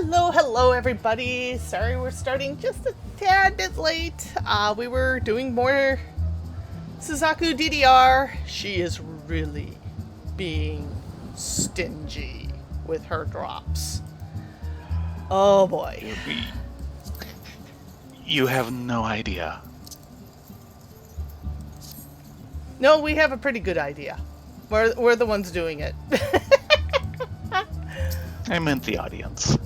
Hello, everybody. Sorry we're starting just a tad bit late. We were doing more Suzaku DDR. She is really being stingy with her drops. Oh boy. You have no idea. No, we have a pretty good idea. We're the ones doing it. I meant the audience.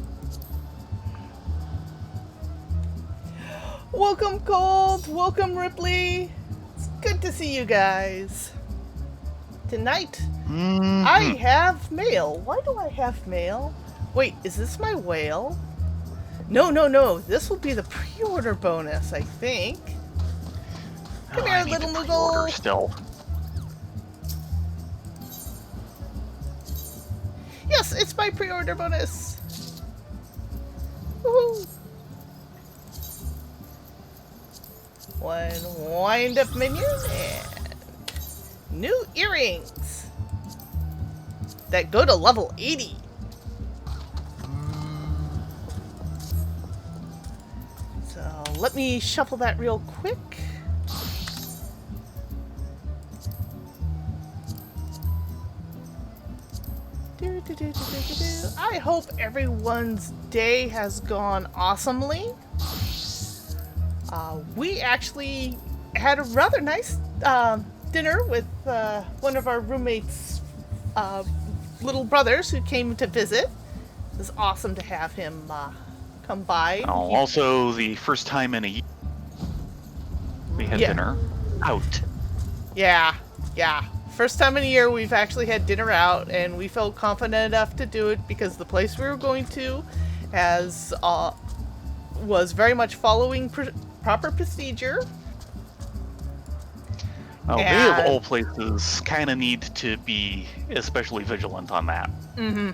Welcome, Cold. Welcome, Ripley. It's good to see you guys. Tonight, I have mail. Why do I have mail? Wait, is this my whale? No. This will be the pre-order bonus, I think. Come here, I need little to pre-order Moogle. still. Yes, it's my pre-order bonus. Woohoo! One wind-up minion and new earrings that go to level 80. So let me shuffle that real quick. I hope everyone's day has gone awesomely. We actually had a rather nice dinner with one of our roommates' little brothers who came to visit. It was awesome to have him come by. Also, the first time in a year we had dinner out. Yeah. First time in a year we've actually had dinner out, and we felt confident enough to do it because the place we were going to was very much following proper procedure. Oh, they of all places kind of need to be especially vigilant on that. Mm-hmm.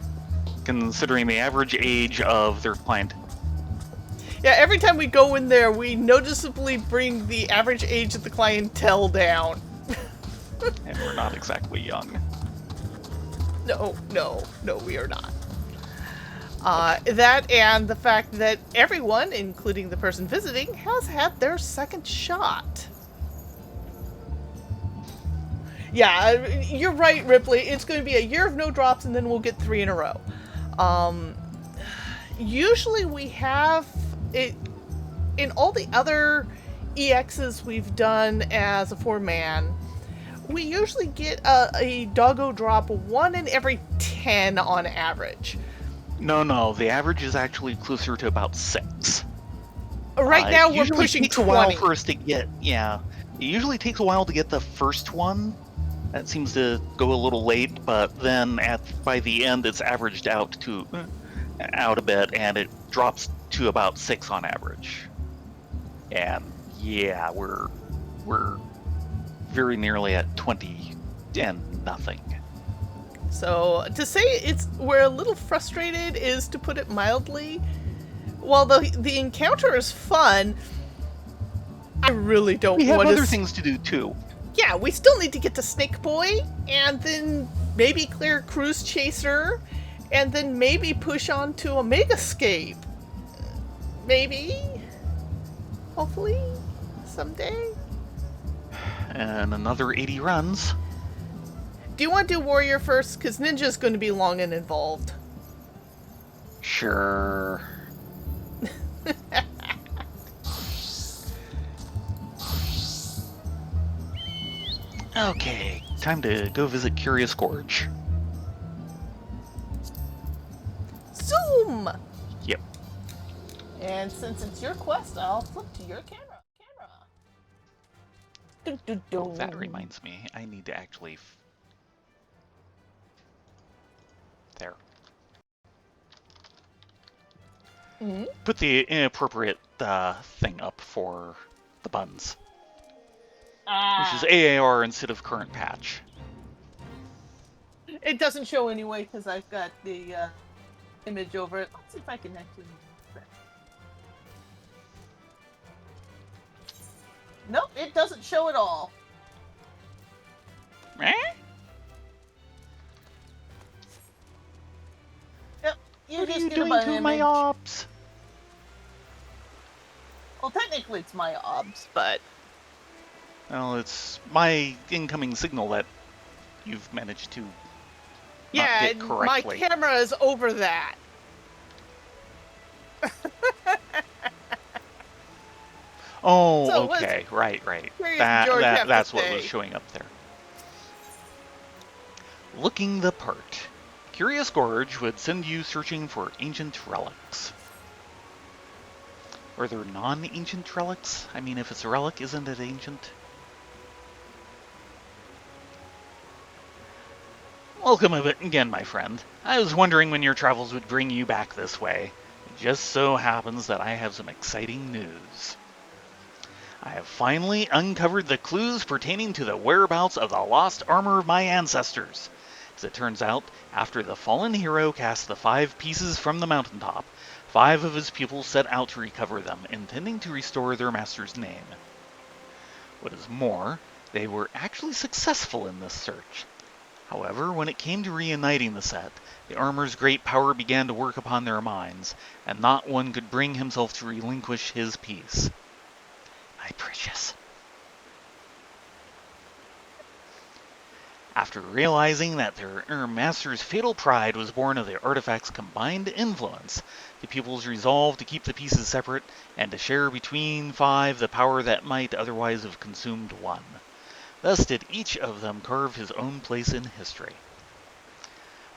Considering the average age of their client. Yeah, every time we go in there, we noticeably bring the average age of the clientele down. And we're not exactly young. No, we are not. That and the fact that everyone, including the person visiting, has had their second shot. Yeah, you're right, Ripley. It's going to be a year of no drops, and then we'll get 3 in a row. Usually we have it in all the other EXs we've done as a 4-man. We usually get a doggo drop 1 in every 10 on average. No, the average is actually closer to about 6. Right now we're pushing 20. It takes a while for us to get, it usually takes a while to get the first one. That seems to go a little late, but then by the end it's averaged out a bit, and it drops to about 6 on average. And we're very nearly at 20 and nothing. So to say we're a little frustrated is to put it mildly. While the encounter is fun, I really don't want to... We have other things to do too. Yeah, we still need to get to Snake Boy, and then maybe clear Cruise Chaser, and then maybe push on to a Megascape. Maybe. Hopefully. Someday. And another 80 runs. Do you want to do Warrior first? Because Ninja's going to be long and involved. Sure. Okay, time to go visit Curious Gorge. Zoom! Yep. And since it's your quest, I'll flip to your camera. That reminds me, I need to actually... There. Mm-hmm. Put the inappropriate thing up for the buttons. Which is AAR instead of current patch. It doesn't show anyway because I've got the image over it. Let's see if I can actually... Nope, it doesn't show at all. Eh? You What are just you get doing an to my image. ops? Well, technically it's my obs, but Well, it's my incoming signal that you've managed to not yeah, hit and my correctly. camera is over that. Oh, So what okay. does Right. Curious George have to That's what was say? showing up there. Looking the part. Curious Gorge would send you searching for ancient relics. Are there non-ancient relics? I mean, if it's a relic, isn't it ancient? Welcome again, my friend. I was wondering when your travels would bring you back this way. It just so happens that I have some exciting news. I have finally uncovered the clues pertaining to the whereabouts of the lost armor of my ancestors. As it turns out, after the fallen hero cast the 5 pieces from the mountaintop, 5 of his pupils set out to recover them, intending to restore their master's name. What is more, they were actually successful in this search. However, when it came to reuniting the set, the armor's great power began to work upon their minds, and not one could bring himself to relinquish his piece. My precious. After realizing that their master's fatal pride was born of the artifact's combined influence, the pupils resolved to keep the pieces separate and to share between 5 the power that might otherwise have consumed one. Thus did each of them carve his own place in history.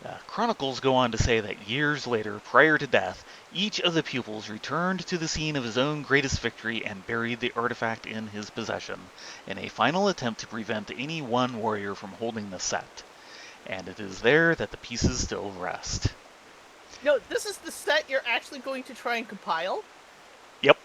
The chronicles go on to say that years later, prior to death, each of the pupils returned to the scene of his own greatest victory and buried the artifact in his possession, in a final attempt to prevent any one warrior from holding the set. And it is there that the pieces still rest. No, this is the set you're actually going to try and compile? Yep.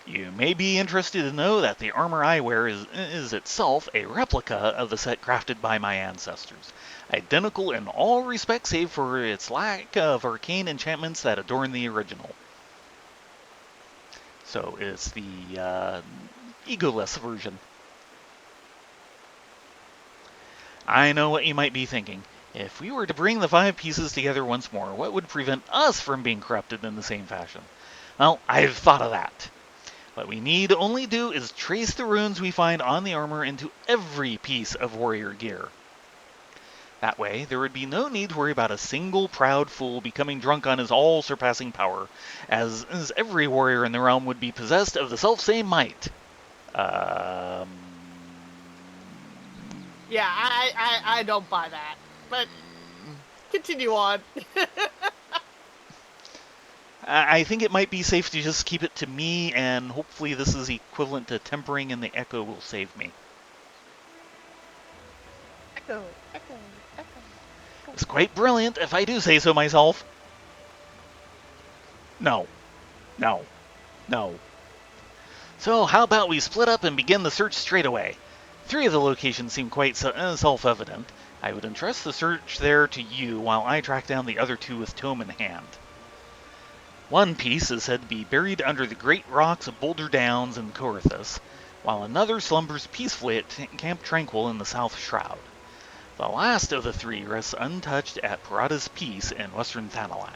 You may be interested to know that the armor I wear is itself a replica of the set crafted by my ancestors, identical in all respects save for its lack of arcane enchantments that adorn the original. So it's the egoless version. I know what you might be thinking. If we were to bring the 5 pieces together once more, what would prevent us from being corrupted in the same fashion? Well, I've thought of that. What we need only do is trace the runes we find on the armor into every piece of warrior gear. That way, there would be no need to worry about a single proud fool becoming drunk on his all-surpassing power, as every warrior in the realm would be possessed of the selfsame might. Yeah, I don't buy that. But continue on. I think it might be safe to just keep it to me, and hopefully this is equivalent to tempering and the echo will save me. Echo. It's quite brilliant, if I do say so myself. No. So how about we split up and begin the search straight away? 3 of the locations seem quite self-evident. I would entrust the search there to you while I track down the other 2 with tome in hand. One piece is said to be buried under the great rocks of Boulder Downs in Coerthas, while another slumbers peacefully at Camp Tranquil in the South Shroud. The last of the 3 rests untouched at Parada's Peace in western Thanalan.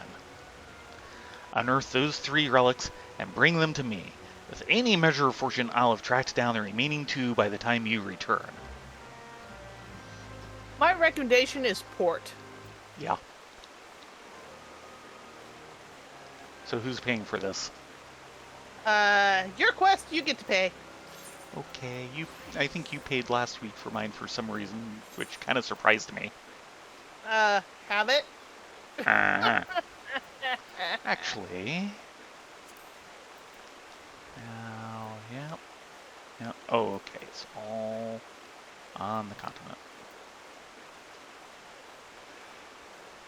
Unearth those 3 relics and bring them to me. With any measure of fortune, I'll have tracked down the remaining 2 by the time you return. My recommendation is port. Yeah. So who's paying for this? Your quest, you get to pay. Okay, I think you paid last week for mine for some reason, which kind of surprised me. Have it? Uh-huh. Actually... Yep. Oh, okay, it's all on the continent.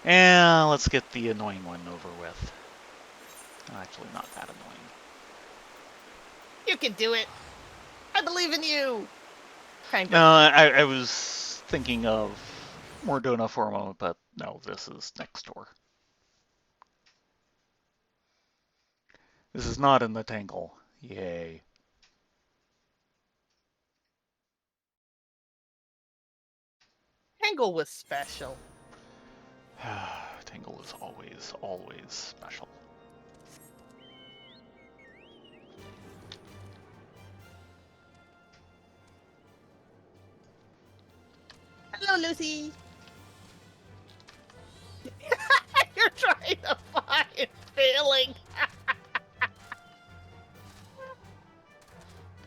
And let's get the annoying one over with. Actually, not that annoying. You can do it. I believe in you. Kind of. No, I was thinking of Mordona for a moment, but no, this is next door. This is not in the Tangle. Yay. Tangle was special. Tangle is always, always special. Hello, Lucy. You're trying to fly and failing.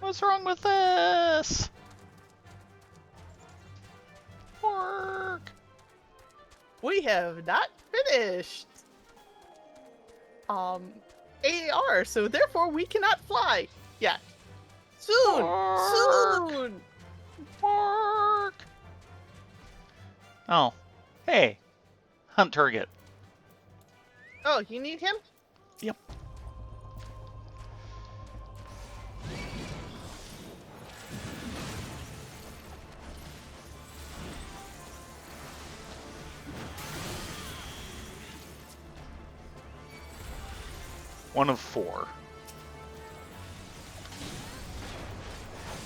What's wrong with this? Work. We have not finished AR, so therefore we cannot fly yet. Soon, Work. soon. Work. Oh, hey, hunt target. Oh, you need him? Yep. One of 4.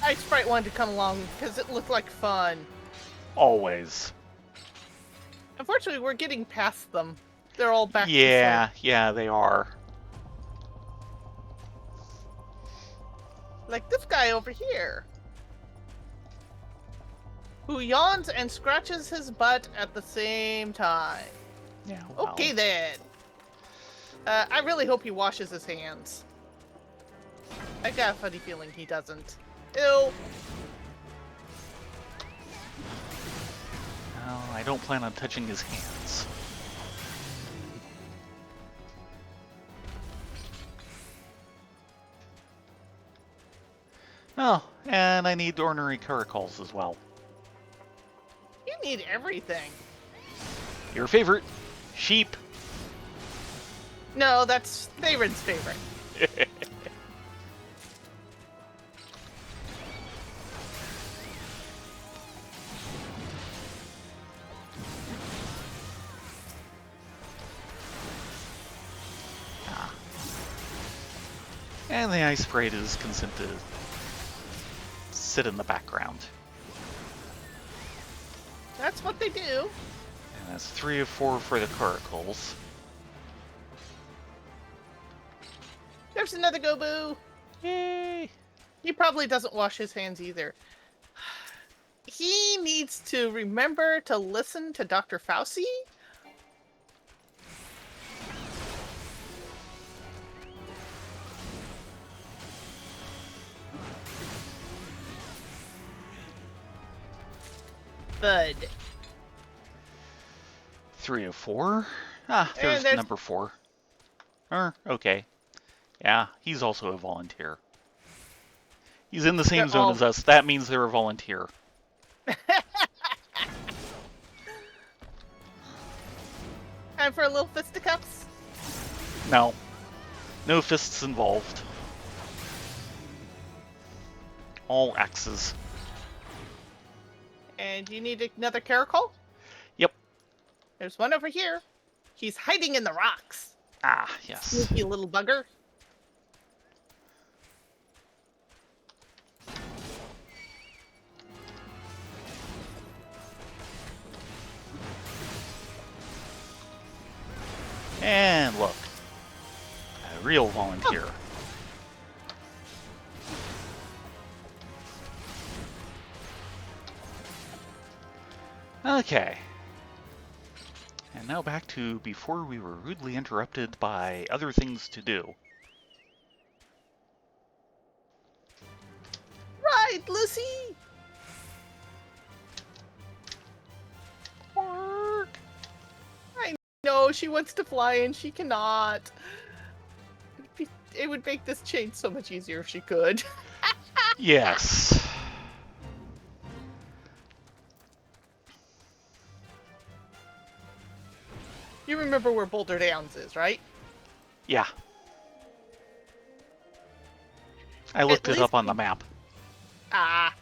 Ice Sprite wanted to come along because it looked like fun. Always. Unfortunately, we're getting past them. They're all back. Yeah, yeah, they are. Like this guy over here, who yawns and scratches his butt at the same time. Yeah. Well. Okay then. I really hope he washes his hands. I got a funny feeling he doesn't. Ew. No, I don't plan on touching his hands. Oh, and I need ornery caracoles as well. You need everything. Your favorite, sheep. No, that's Theron's favorite. And the ice sprite is content to sit in the background. That's what they do. And that's 3 of 4 for the caracals. There's another Gobu. Yay! He probably doesn't wash his hands either. He needs to remember to listen to Dr. Fauci. Bud. 3 of 4. Ah, there's number 4. Okay. Yeah, he's also a volunteer. He's in the same zone as us. That means they're a volunteer. Time for a little fisticuffs? No. No fists involved. All axes. And you need another caracol? Yep. There's one over here. He's hiding in the rocks. Ah, yes. Sneaky little bugger. And look. A real volunteer. Okay. And now back to before we were rudely interrupted by other things to do. Right, Lucy! Work. I know, she wants to fly and she cannot. It would make this change so much easier if she could. Yes. You remember where Boulder Downs is, right? Yeah. I looked it up on the map. Ah.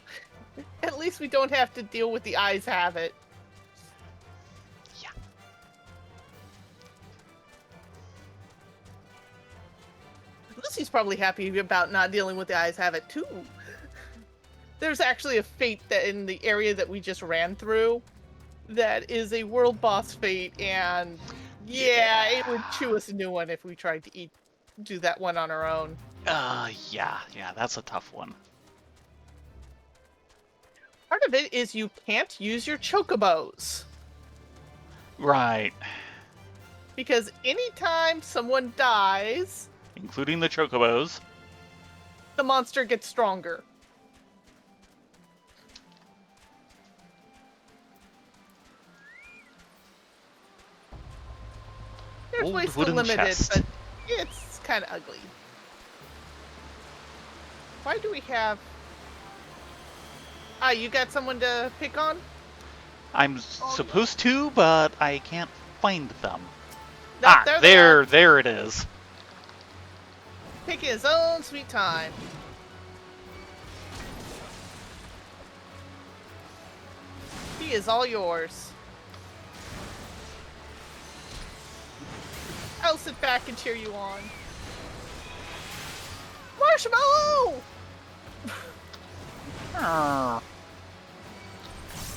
At least we don't have to deal with the eyes have it. Yeah. Lucy's probably happy about not dealing with the eyes have it too. There's actually a fate that in the area that we just ran through that is a world boss fight, and yeah, it would chew us a new one if we tried to do that one on our own. Yeah, that's a tough one. Part of it is you can't use your chocobos. Right. Because anytime someone dies, including the chocobos, the monster gets stronger. There's Old ways to wooden limit chest. it, but it's kind of ugly. Why do we have... Ah, you got someone to pick on? I'm supposed to, but I can't find them. Nope, there it is. Taking his own sweet time. He is all yours. I'll sit back and cheer you on. Marshmallow! I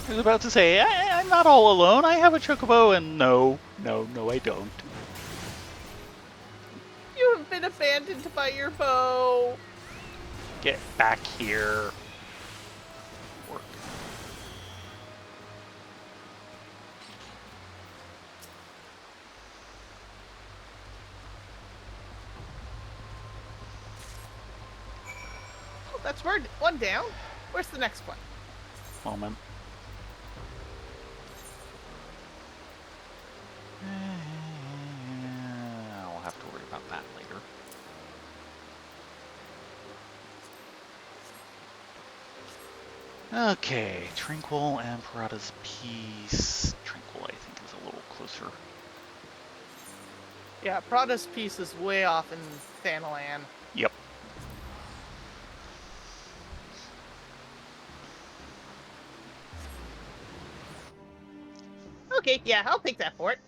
was about to say, I'm not all alone. I have a chocobo, and no, I don't. You have been abandoned by your bow. Get back here. Work. Oh, that's one down. Where's the next one? Moment. I'll have to worry about that later. Okay, Tranquil and Parada's Peace. Tranquil, I think, is a little closer. Yeah, Prada's piece is way off in Thanalan. Yep. Okay, yeah, I'll take that for it.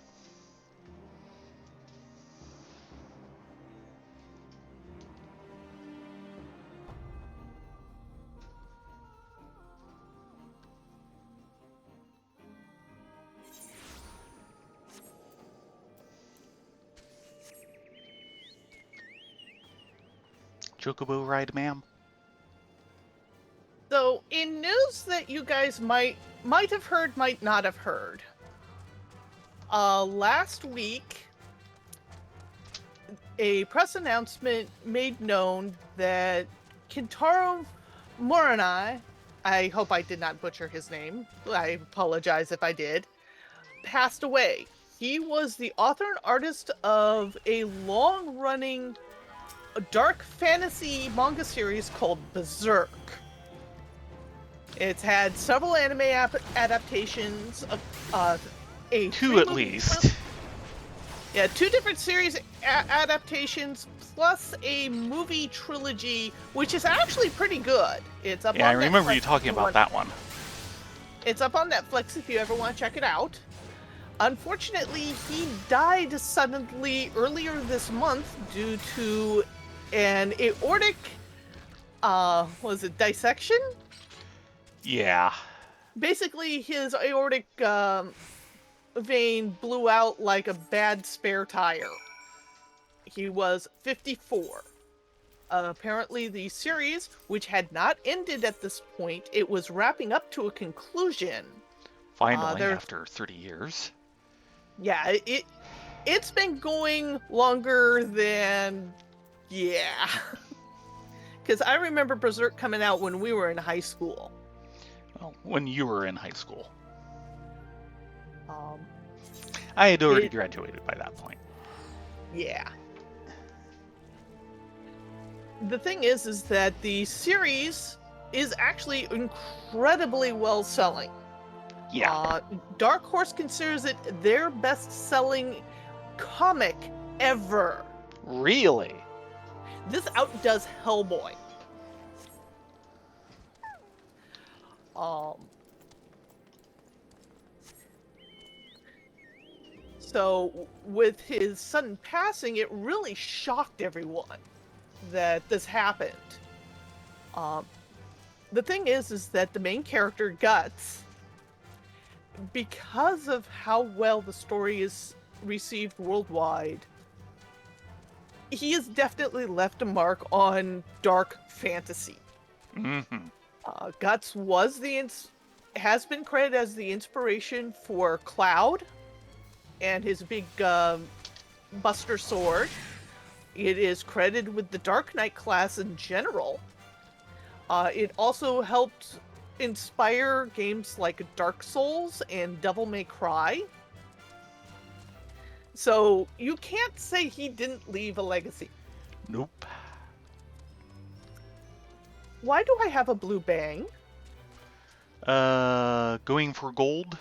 Chocobo ride, ma'am? So, in news that you guys might have heard, might not have heard, last week, a press announcement made known that Kintaro Morinai, I hope I did not butcher his name, I apologize if I did, passed away. He was the author and artist of a long-running dark fantasy manga series called Berserk. It's had several anime adaptations, Two at least. Yeah, 2 different series adaptations, plus a movie trilogy, which is actually pretty good. It's up on Netflix. I remember you talking about that one. It's up on Netflix if you ever want to check it out. Unfortunately, he died suddenly earlier this month due to an aortic, dissection? Yeah. Basically, his aortic vein blew out like a bad spare tire. He was 54. Apparently, the series, which had not ended at this point, it was wrapping up to a conclusion. Finally, after 30 years. Yeah, it's been going longer than... Yeah. Because I remember Berserk coming out when we were in high school. Well, when you were in high school. I had already graduated by that point. Yeah. The thing is that the series is actually incredibly well selling. Yeah. Dark Horse considers it their best-selling comic ever. Really? This outdoes Hellboy. So, with his sudden passing, it really shocked everyone that this happened. The thing is that the main character, Guts, because of how well the story is received worldwide, he has definitely left a mark on dark fantasy. Mm-hmm. Guts has been credited as the inspiration for Cloud and his big Buster Sword. It is credited with the Dark Knight class in general. It also helped inspire games like Dark Souls and Devil May Cry. So you can't say he didn't leave a legacy. Nope. Why do I have a blue bang? Going for gold?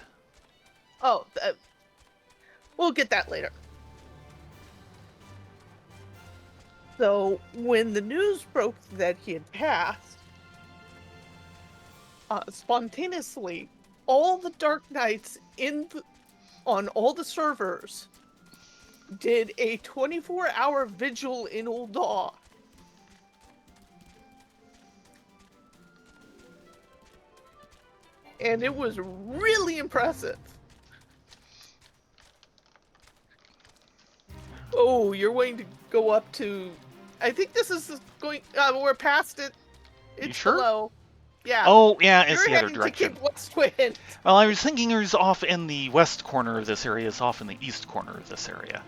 Oh, we'll get that later. So when the news broke that he had passed, spontaneously, all the Dark Knights on all the servers did a 24-hour vigil in Ul'dah. And it was really impressive. Oh, you're going to go up to... I think this is going... we're past it. It's You sure? below. Yeah. Oh, yeah, it's You're the other heading direction. to Cape Westwind. Well, I was thinking it was off in the west corner of this area. It's off in the east corner of this area.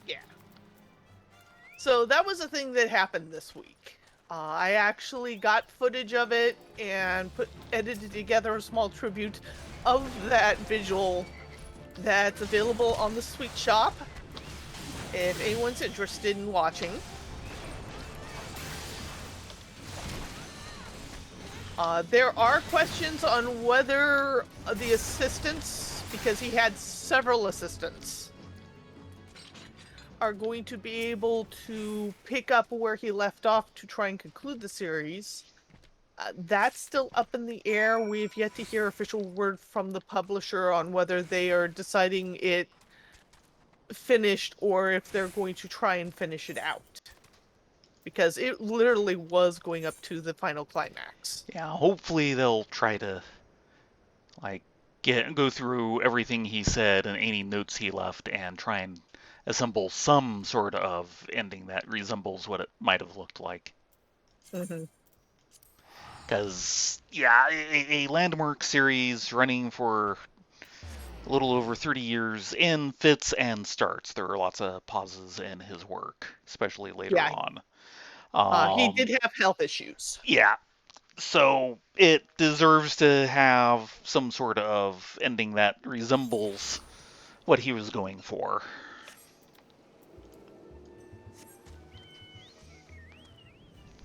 Yeah. So that was a thing that happened this week. I actually got footage of it and edited together a small tribute of that visual that's available on the Sweet Shop if anyone's interested in watching. There are questions on whether the assistants, because he had several assistants, are going to be able to pick up where he left off to try and conclude the series. That's still up in the air. We've yet to hear official word from the publisher on whether they are deciding it finished or if they're going to try and finish it out. Because it literally was going up to the final climax. Yeah, hopefully they'll try to, like, go through everything he said and any notes he left and try and assemble some sort of ending that resembles what it might have looked like. Because, yeah, a landmark series running for a little over 30 years in fits and starts. There are lots of pauses in his work, especially later on. He did have health issues. Yeah. So it deserves to have some sort of ending that resembles what he was going for.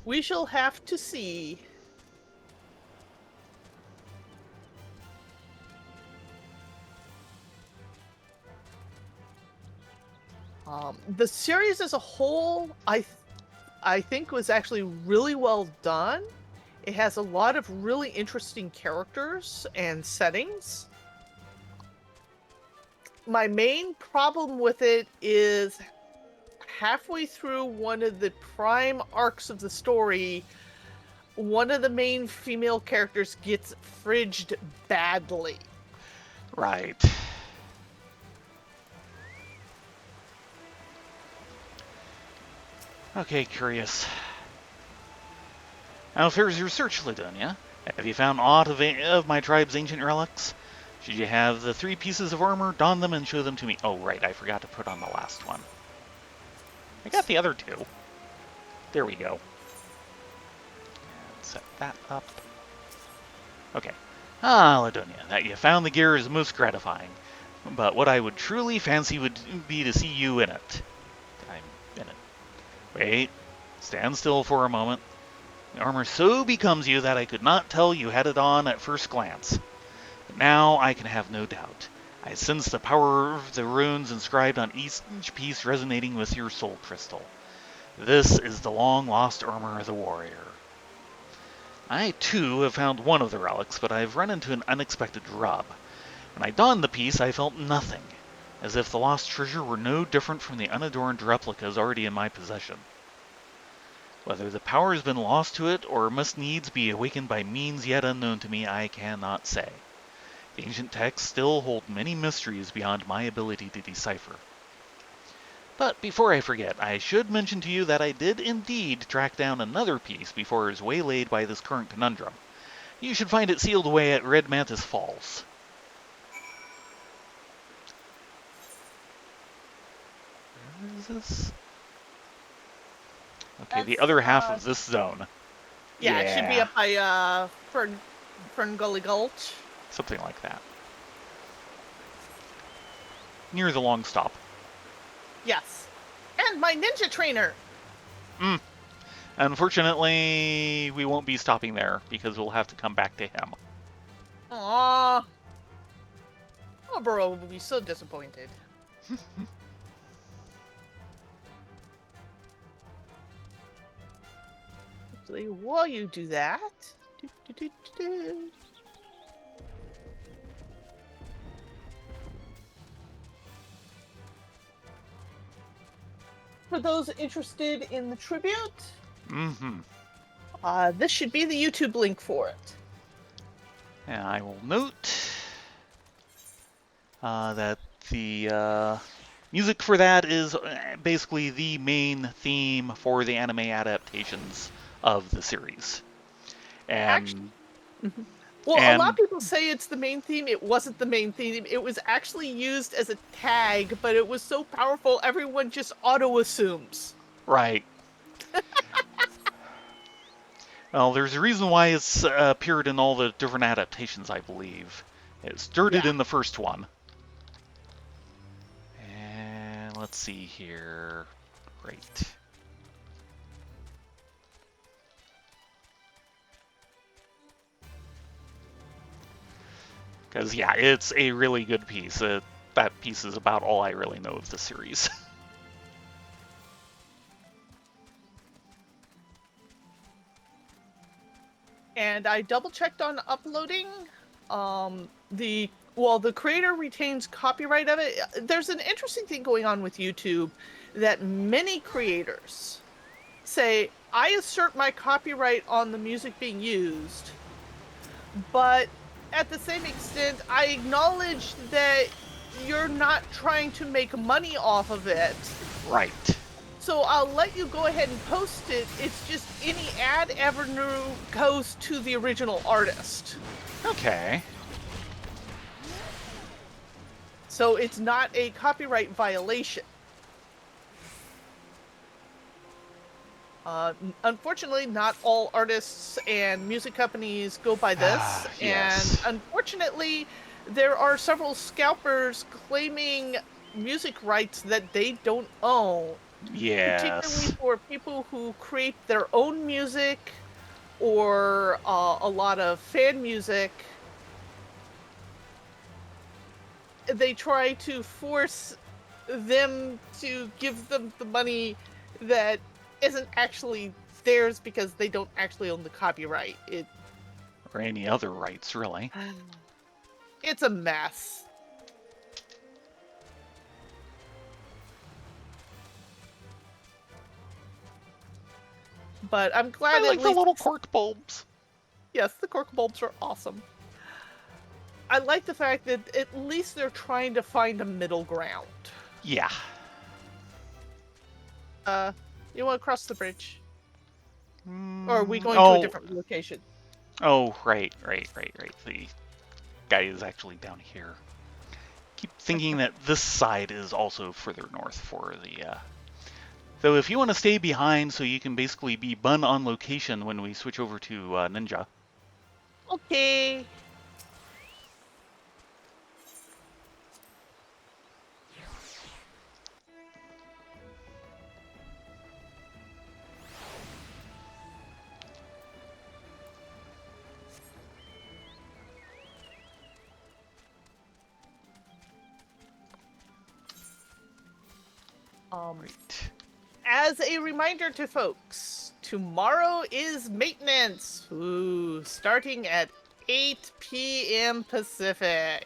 We shall have to see. The series as a whole, I think was actually really well done. It has a lot of really interesting characters and settings. My main problem with it is halfway through one of the prime arcs of the story, one of the main female characters gets fridged badly. Right. Okay, curious. How fares your search, Ladonia? Have you found aught of my tribe's ancient relics? Should you have the 3 pieces of armor, don them and show them to me. Oh, right, I forgot to put on the last one. I got the other 2. There we go. And set that up. Okay. Ladonia, that you found the gear is most gratifying. But what I would truly fancy would be to see you in it. I'm in it. Wait. Stand still for a moment. The armor so becomes you that I could not tell you had it on at first glance. But now I can have no doubt. I sense the power of the runes inscribed on each piece resonating with your soul crystal. This is the long-lost armor of the warrior. I, too, have found one of the relics, but I've run into an unexpected rub. When I donned the piece, I felt nothing, as if the lost treasure were no different from the unadorned replicas already in my possession. Whether the power has been lost to it, or must needs be awakened by means yet unknown to me, I cannot say. The ancient texts still hold many mysteries beyond my ability to decipher. But before I forget, I should mention to you that I did indeed track down another piece before it was waylaid by this current conundrum. You should find it sealed away at Red Mantis Falls. Where is this? Okay, the That's, other half of this zone. Yeah, it should be up by Fern Gully Gulch. Something like that. Near the long stop. Yes. And my ninja trainer! Unfortunately, we won't be stopping there because we'll have to come back to him. Aww. Marlboro will be so disappointed. Actually, while you do that... For those interested in the tribute, this should be the YouTube link for it. And I will note that the music for that is basically the main theme for the anime adaptations of the series. And a lot of people say it's the main theme. It wasn't the main theme. It was actually used as a tag, but it was so powerful, everyone just auto-assumes. Right. Well, there's a reason why it's appeared in all the different adaptations, I believe. It started in the first one. And let's see here. Great. Because, yeah, it's a really good piece. That piece is about all I really know of the series. And I double-checked on uploading. The creator retains copyright of it. There's an interesting thing going on with YouTube that many creators say, I assert my copyright on the music being used, but at the same extent, I acknowledge that you're not trying to make money off of it. Right. So I'll let you go ahead and post it. It's just any ad avenue goes to the original artist. Okay. So it's not a copyright violation. Unfortunately, not all artists and music companies go by this. Yes. And unfortunately, there are several scalpers claiming music rights that they don't own. Yes. Particularly for people who create their own music or a lot of fan music. They try to force them to give them the money that isn't actually theirs because they don't actually own the copyright. Or any other rights, really. It's a mess. But I'm glad I like the little cork bulbs. Yes, the cork bulbs are awesome. I like the fact that at least they're trying to find a middle ground. Yeah. You want to cross the bridge? Or are we going to a different location? Oh, right. The guy is actually down here. Keep thinking that this side is also further north for the... Though if you want to stay behind so you can basically be bun on location when we switch over to Ninja. Okay. Right. As a reminder to folks, tomorrow is maintenance. Ooh, starting at 8 p.m. Pacific.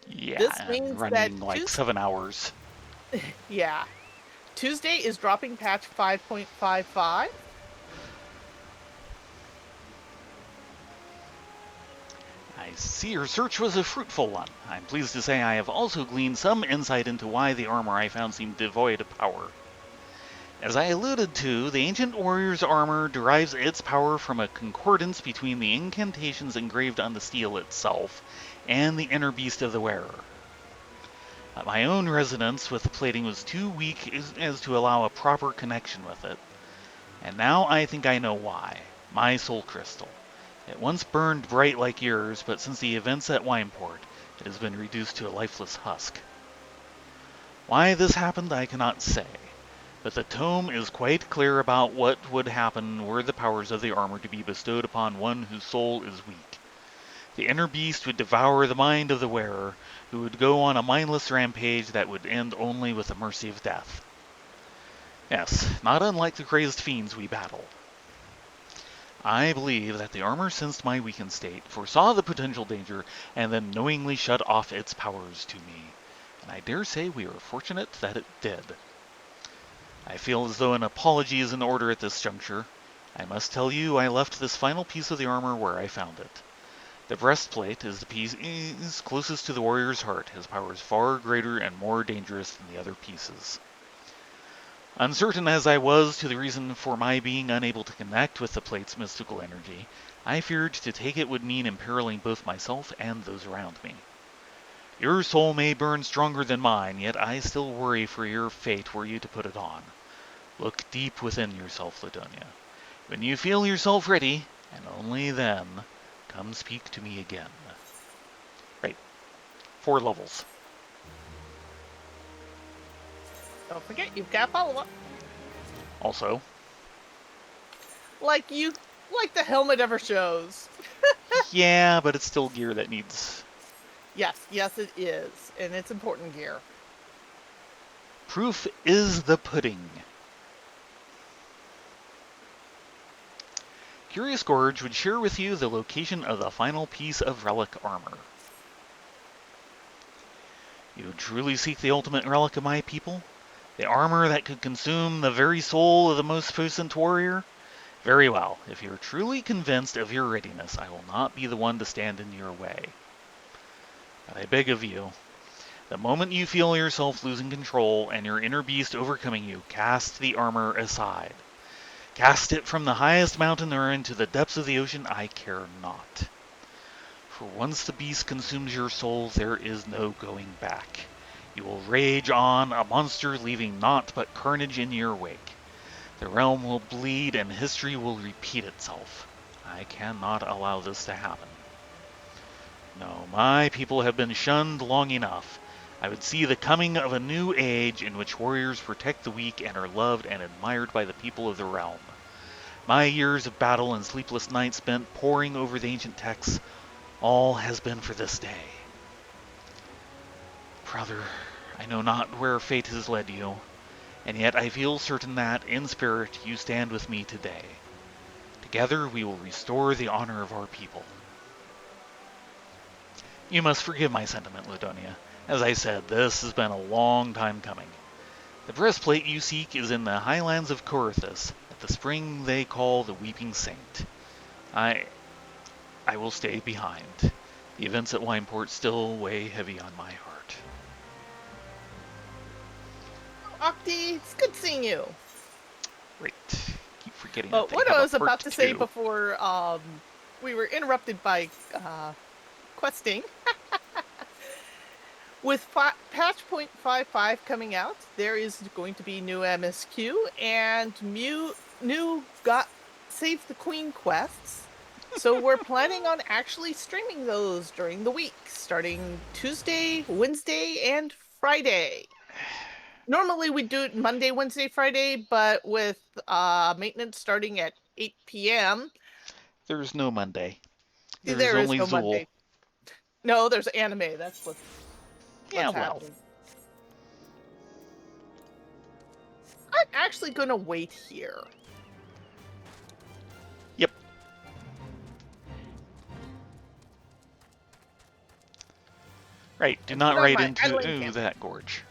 Yeah, this means running that like 7 hours. Yeah. Tuesday is dropping patch I I see your search was a fruitful one. I'm pleased to say I have also gleaned some insight into why the armor I found seemed devoid of power. As I alluded to, the ancient warrior's armor derives its power from a concordance between the incantations engraved on the steel itself and the inner beast of the wearer. My own resonance with the plating was too weak as to allow a proper connection with it, and now I think I know why. My soul crystal. It once burned bright like yours, but since the events at Wineport, it has been reduced to a lifeless husk. Why this happened I cannot say, but the tome is quite clear about what would happen were the powers of the armor to be bestowed upon one whose soul is weak. The inner beast would devour the mind of the wearer, who would go on a mindless rampage that would end only with the mercy of death. Yes, not unlike the crazed fiends we battle. I believe that the armor sensed my weakened state, foresaw the potential danger, and then knowingly shut off its powers to me. And I dare say we are fortunate that it did. I feel as though an apology is in order at this juncture. I must tell you I left this final piece of the armor where I found it. The breastplate is the piece closest to the warrior's heart. His power is far greater and more dangerous than the other pieces. Uncertain as I was to the reason for my being unable to connect with the plate's mystical energy, I feared to take it would mean imperiling both myself and those around me. Your soul may burn stronger than mine, yet I still worry for your fate were you to put it on. Look deep within yourself, Ladonia. When you feel yourself ready, and only then, come speak to me again. Right. 4 levels. Don't forget, you've got follow-up. Also, Like the helmet ever shows. yeah, but it's still gear that needs... Yes, it is. And it's important gear. Proof is the pudding. Curious Gorge would share with you the location of the final piece of relic armor. You truly seek the ultimate relic of my people? The armor that could consume the very soul of the most potent warrior? Very well. If you're truly convinced of your readiness, I will not be the one to stand in your way. But I beg of you, the moment you feel yourself losing control and your inner beast overcoming you, cast the armor aside. Cast it from the highest mountain or into the depths of the ocean, I care not. For once the beast consumes your soul, there is no going back. You will rage on, a monster leaving naught but carnage in your wake. The realm will bleed and history will repeat itself. I cannot allow this to happen. No, my people have been shunned long enough. I would see the coming of a new age in which warriors protect the weak and are loved and admired by the people of the realm. My years of battle and sleepless nights spent poring over the ancient texts, all has been for this day. Brother, I know not where fate has led you, and yet I feel certain that, in spirit, you stand with me today. Together we will restore the honor of our people. You must forgive my sentiment, Ladonia. As I said, this has been a long time coming. The breastplate you seek is in the highlands of Corythus, at the spring they call the Weeping Saint. I will stay behind. The events at Wineport still weigh heavy on my heart. Octi, it's good seeing you. Great. Keep forgetting But that what they have I was a part about to say 2. before we were interrupted by questing. With patch 0.55 coming out, there is going to be new MSQ and new Save the Queen quests. So we're planning on actually streaming those during the week, starting Tuesday, Wednesday, and Friday. Normally we do it Monday, Wednesday, Friday, but with maintenance starting at 8 p.m. There's no Monday. There's There is only no Zool. Monday. No, there's anime. That's what's happening. I'm actually gonna wait here. Yep. Right, do not ride into that gorge.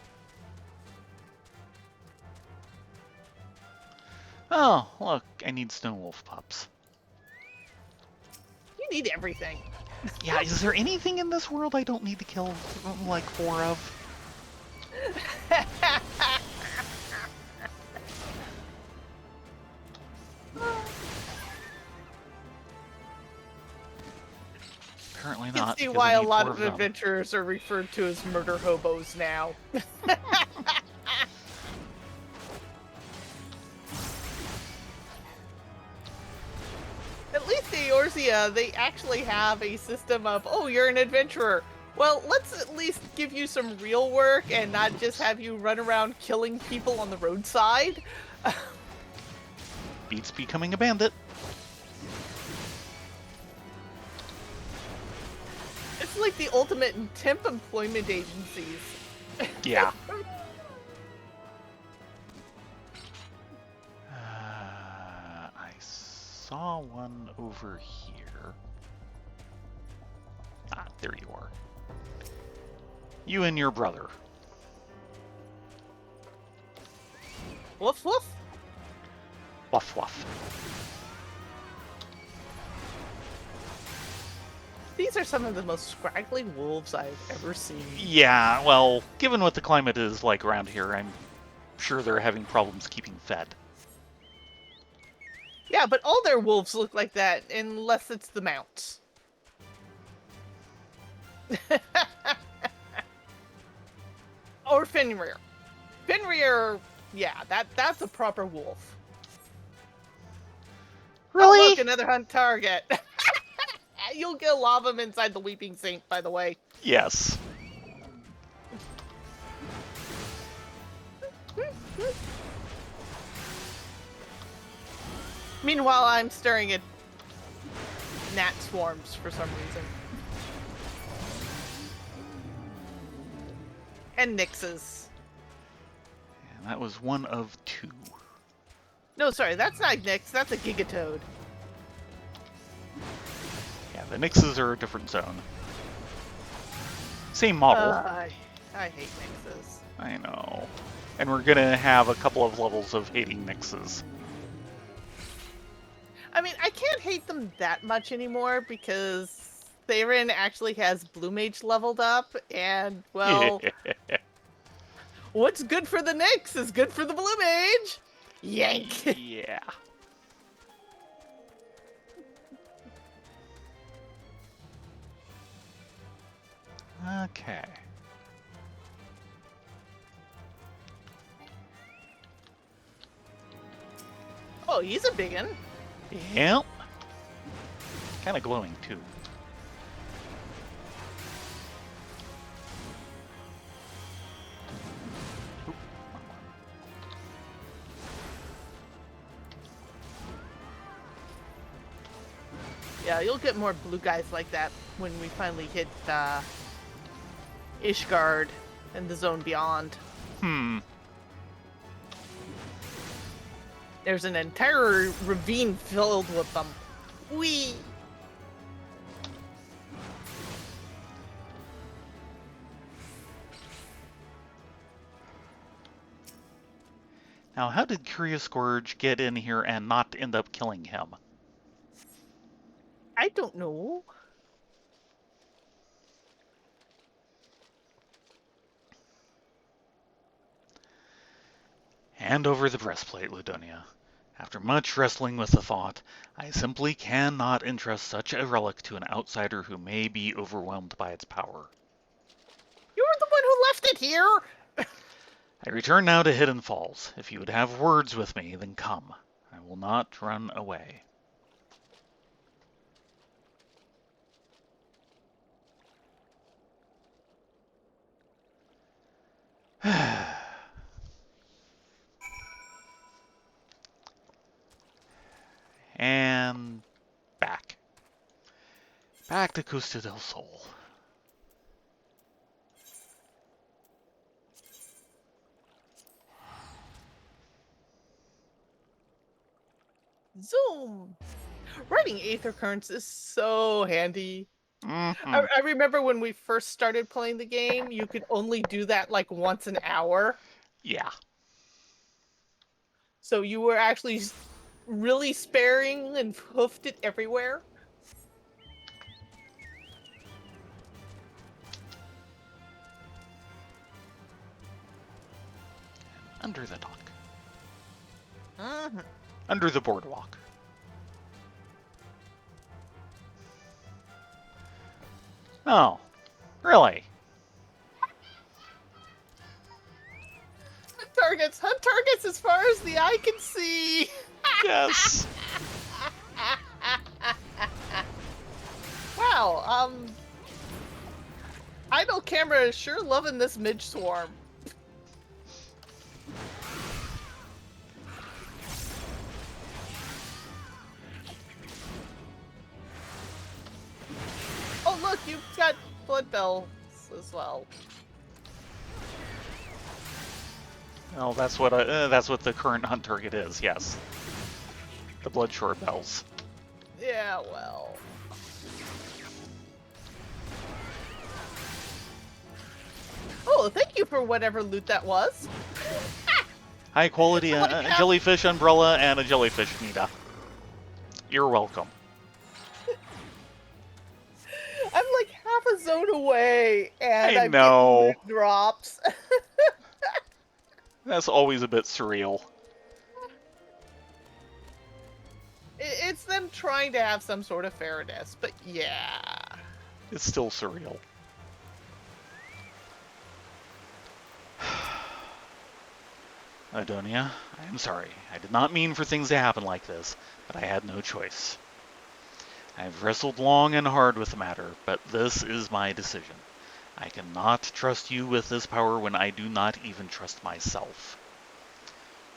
Oh, look, I need Snow Wolf pups. You need everything. Yeah, is there anything in this world I don't need to kill, like, 4 of? Apparently You can not, see because I why a need lot 4 of of them. adventurers are referred to as murder hobos now. At least in Eorzea, they actually have a system of, oh, you're an adventurer. Well, let's at least give you some real work and not just have you run around killing people on the roadside. Beats becoming a bandit. It's like the ultimate in temp employment agencies. Yeah. I saw one over here. Ah, there you are. You and your brother. Woof woof. Woof woof. These are some of the most scraggly wolves I've ever seen. Yeah, well, given what the climate is like around here, I'm sure they're having problems keeping fed. Yeah, but all their wolves look like that, unless it's the mounts. Or Fenrir. Fenrir, yeah, that's a proper wolf. Really? Oh, look, another hunt target. You'll get a lot of them inside the Weeping Saint, by the way. Yes. Meanwhile, I'm staring at gnat swarms for some reason. And Nixes. And that was one of 2. No, sorry, that's not Nyx, that's a Gigatoad. Yeah, the Nixes are a different zone. Same model. I hate Nixes. I know. And we're gonna have a couple of levels of hating Nixes. I mean, I can't hate them that much anymore because Theron actually has Blue Mage leveled up, and, well, what's good for the Nyx is good for the Blue Mage! Yank! Yeah. Okay. Oh, he's a big one. Yep. Kind of glowing, too. Yeah, you'll get more blue guys like that when we finally hit Ishgard and the zone beyond. There's an entire ravine filled with them. Whee! Now, how did Curious Scourge get in here and not end up killing him? I don't know. Hand over the breastplate, Ludonia. After much wrestling with the thought, I simply cannot entrust such a relic to an outsider who may be overwhelmed by its power. You're the one who left it here! I return now to Hidden Falls. If you would have words with me, then come. I will not run away. And back. Back to Costa del Sol. Zoom! Writing Aether Currents is so handy. Mm-hmm. I remember when we first started playing the game, you could only do that like once an hour. Yeah. So you were actually really sparing and hoofed it everywhere. Under the dock. Mm-hmm. Under the boardwalk. Oh, really? Hunt targets as far as the eye can see. Yes. Wow, idle camera is sure loving this midge swarm. Oh look, you've got blood bells as well. Well, that's what the current hunt target is. Yes, the Bloodshore bells. Yeah, well. Oh, thank you for whatever loot that was. High quality jellyfish umbrella and a jellyfish Nita. You're welcome. I'm like half a zone away, and I I'm know. getting loot drops. That's always a bit surreal. It's them trying to have some sort of fairness, but yeah. It's still surreal. Adonia, I am sorry. I did not mean for things to happen like this, but I had no choice. I've wrestled long and hard with the matter, but this is my decision. I cannot trust you with this power when I do not even trust myself.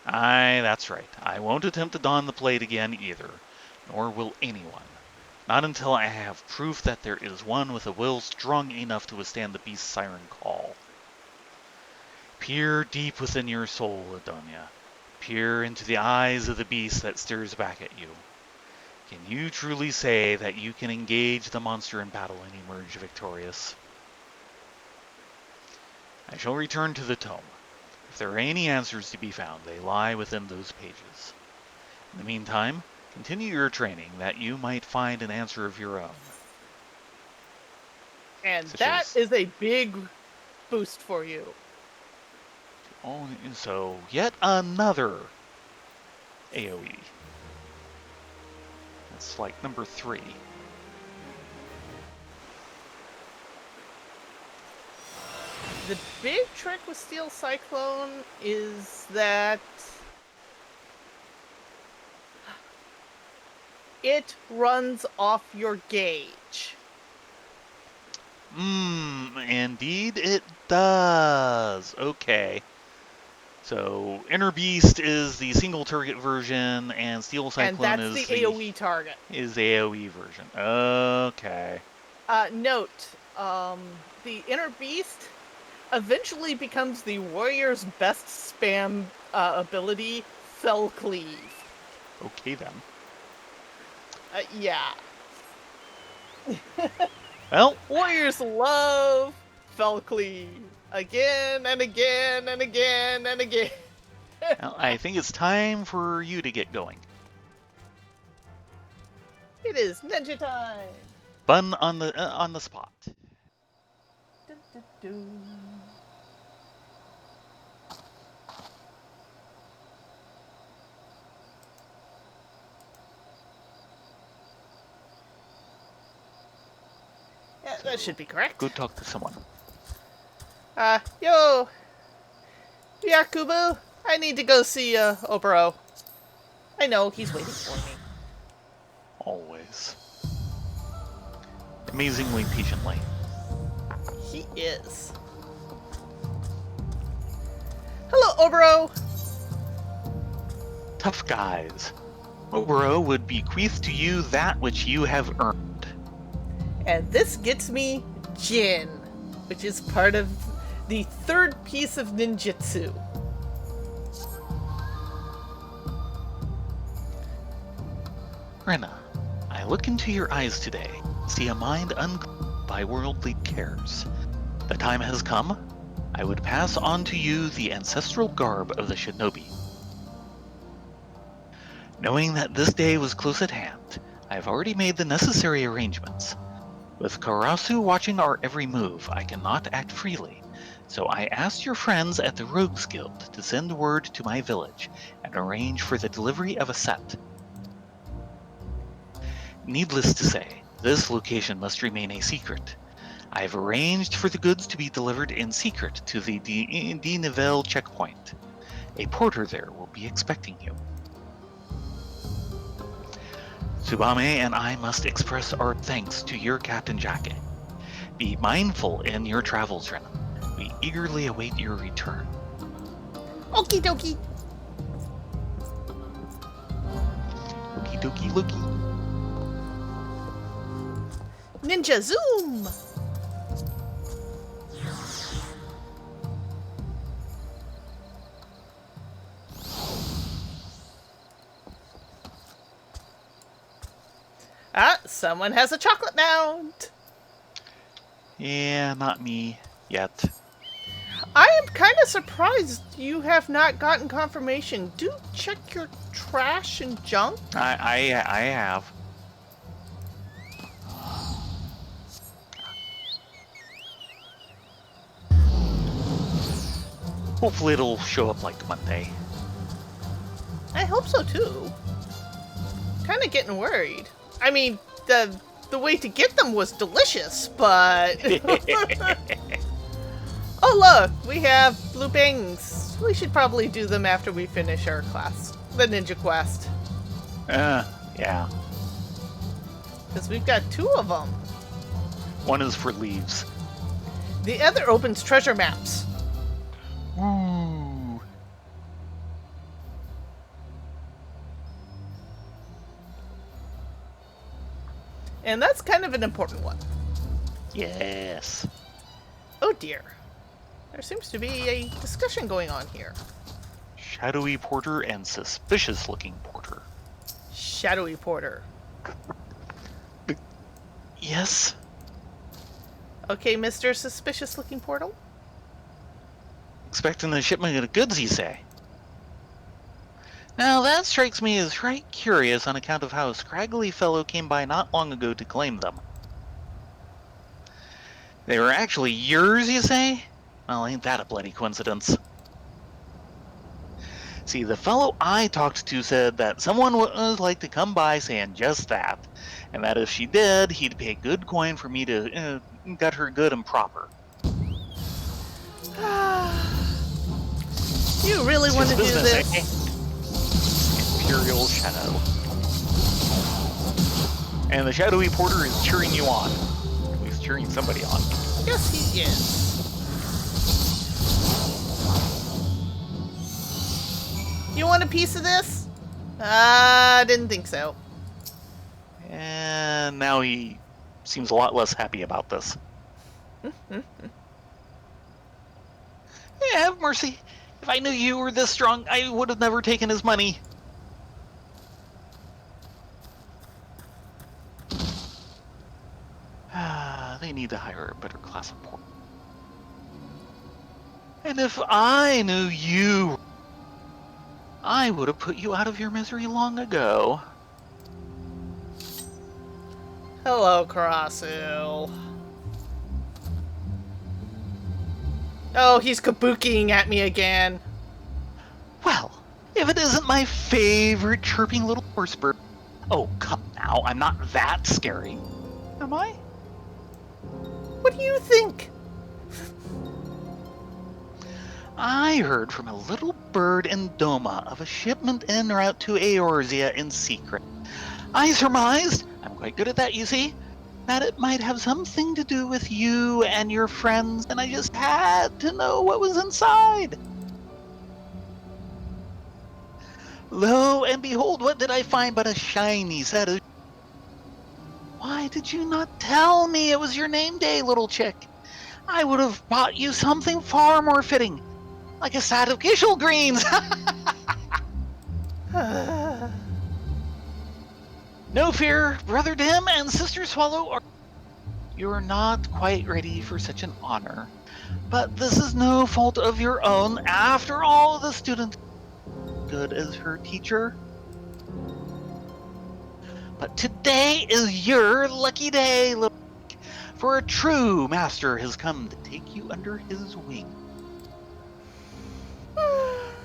Aye, that's right. I won't attempt to don the plate again either, nor will anyone. Not until I have proof that there is one with a will strong enough to withstand the beast's siren call. Peer deep within your soul, Adonia. Peer into the eyes of the beast that stares back at you. Can you truly say that you can engage the monster in battle and emerge victorious? I shall return to the tome. If there are any answers to be found, they lie within those pages. In the meantime, continue your training that you might find an answer of your own. And that is a big boost for you. Oh, so yet another AoE. That's like number 3. The big trick with Steel Cyclone is that it runs off your gauge. Indeed it does. Okay. So, Inner Beast is the single target version, and Steel Cyclone and that's the AoE target. Is the AoE version. Okay. Note, the Inner Beast eventually becomes the warrior's best spam ability, Fell Cleave. Okay then. Yeah. Well, warriors love Fell Cleave. Again and again and again and again. Well, I think it's time for you to get going. It is ninja time. Bun on the spot. Dun, dun, dun. Yeah, that should be correct. Go talk to someone. Yo, Yakubu, I need to go see Oboro. I know he's waiting for me. Always. Amazingly patiently. He is. Hello, Oboro. Tough guys. Oboro would bequeath to you that which you have earned. And this gets me Jin, which is part of the third piece of ninjutsu. Rena, I look into your eyes today, see a mind unclouded by worldly cares. The time has come. I would pass on to you the ancestral garb of the shinobi. Knowing that this day was close at hand, I have already made the necessary arrangements. With Karasu watching our every move, I cannot act freely, So I asked your friends at the Rogues Guild to send word to my village and arrange for the delivery of a set. Needless to say, this location must remain a secret. I have arranged for the goods to be delivered in secret to the Nivelle checkpoint. A porter there will be expecting you. Tsubame and I must express our thanks to your Captain Jake. Be mindful in your travels, Renan. We eagerly await your return. Okie dokie. Okie dokie lookie. Ninja Zoom! Ah, someone has a chocolate mound! Yeah, not me yet. I am kind of surprised you have not gotten confirmation. Do check your trash and junk. I have. Hopefully it'll show up like Monday. I hope so too. Kind of getting worried. I mean, the way to get them was delicious, but... Oh look, we have blue bangs. We should probably do them after we finish our class, the ninja quest. Yeah. Because we've got 2 of them. One is for leaves. The other opens treasure maps. Ooh. And that's kind of an important one. Yes. Oh dear. There seems to be a discussion going on here. Shadowy porter and suspicious looking porter. Shadowy porter. Yes? Okay, Mr. Suspicious looking portal. Expecting a shipment of goods, you say? Now that strikes me as right curious on account of how a scraggly fellow came by not long ago to claim them. They were actually yours, you say? Well, ain't that a bloody coincidence? See, the fellow I talked to said that someone would like to come by saying just that, and that if she did, he'd pay good coin for me to get her good and proper. You really want to do this? Imperial Shadow. And the shadowy porter is cheering you on. At least cheering somebody on. Yes, he is. You want a piece of this? Didn't think so. And now he seems a lot less happy about this. Yeah, have mercy. If I knew you were this strong, I would have never taken his money. They need to hire a better class of porter. And if I knew you, I would have put you out of your misery long ago. Hello, Karasu. Oh, he's kabukiing at me again. Well, if it isn't my favorite chirping little horse bird. Oh, come now, I'm not that scary. Am I? What do you think? I heard from a little bird in Doma of a shipment en route to Eorzea in secret. I surmised, I'm quite good at that, you see, that it might have something to do with you and your friends, and I just had to know what was inside. Lo and behold, what did I find but a shiny set of... Why did you not tell me it was your name day, little chick? I would have bought you something far more fitting, like a set of Gishel greens. No fear, Brother Dim and Sister Swallow, you are not quite ready for such an honor. But this is no fault of your own. After all, the student good as her teacher. But today is your lucky day, little, for a true master has come to take you under his wing.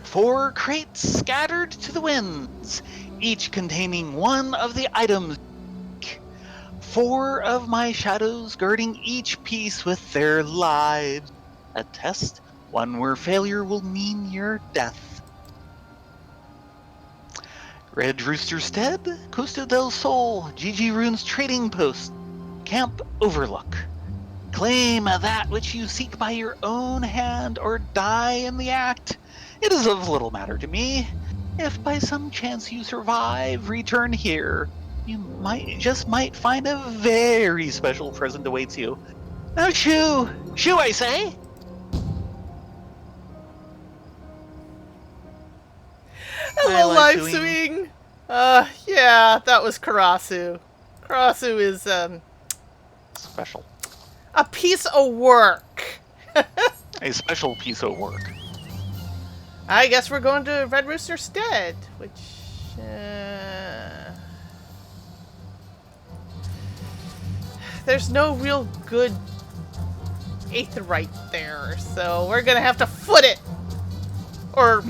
4 crates scattered to the winds, each containing one of the items. 4 of my shadows guarding each piece with their lives. A test, one where failure will mean your death. Red Rooster Stead, Costa del Sol, GG Rune's trading post, Camp Overlook. Claim that which you seek by your own hand or die in the act. It is of little matter to me. If by some chance you survive, return here. You might find a very special present awaits you. Now shoo! Shoo, I say! Hello, live swing! Yeah, that was Karasu. Karasu is, special. a piece of work. A special piece of work. I guess we're going to Red Rooster Stead, which, there's no real good aetheryte there, so we're gonna have to foot it! Or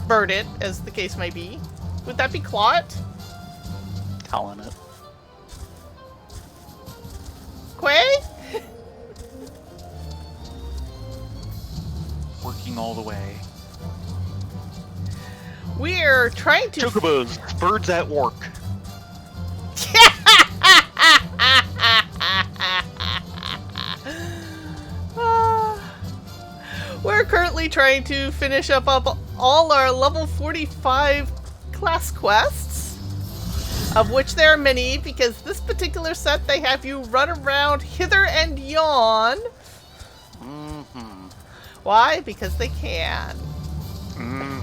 bird it, as the case may be. Would that be Clot? Calling it. Quay? Working all the way. We're trying to... Chocobos, birds at work. We're currently trying to finish up all our level 45 class quests, of which there are many, because this particular set, they have you run around hither and yon. Mm-hmm. Why? Because they can. Mm-hmm.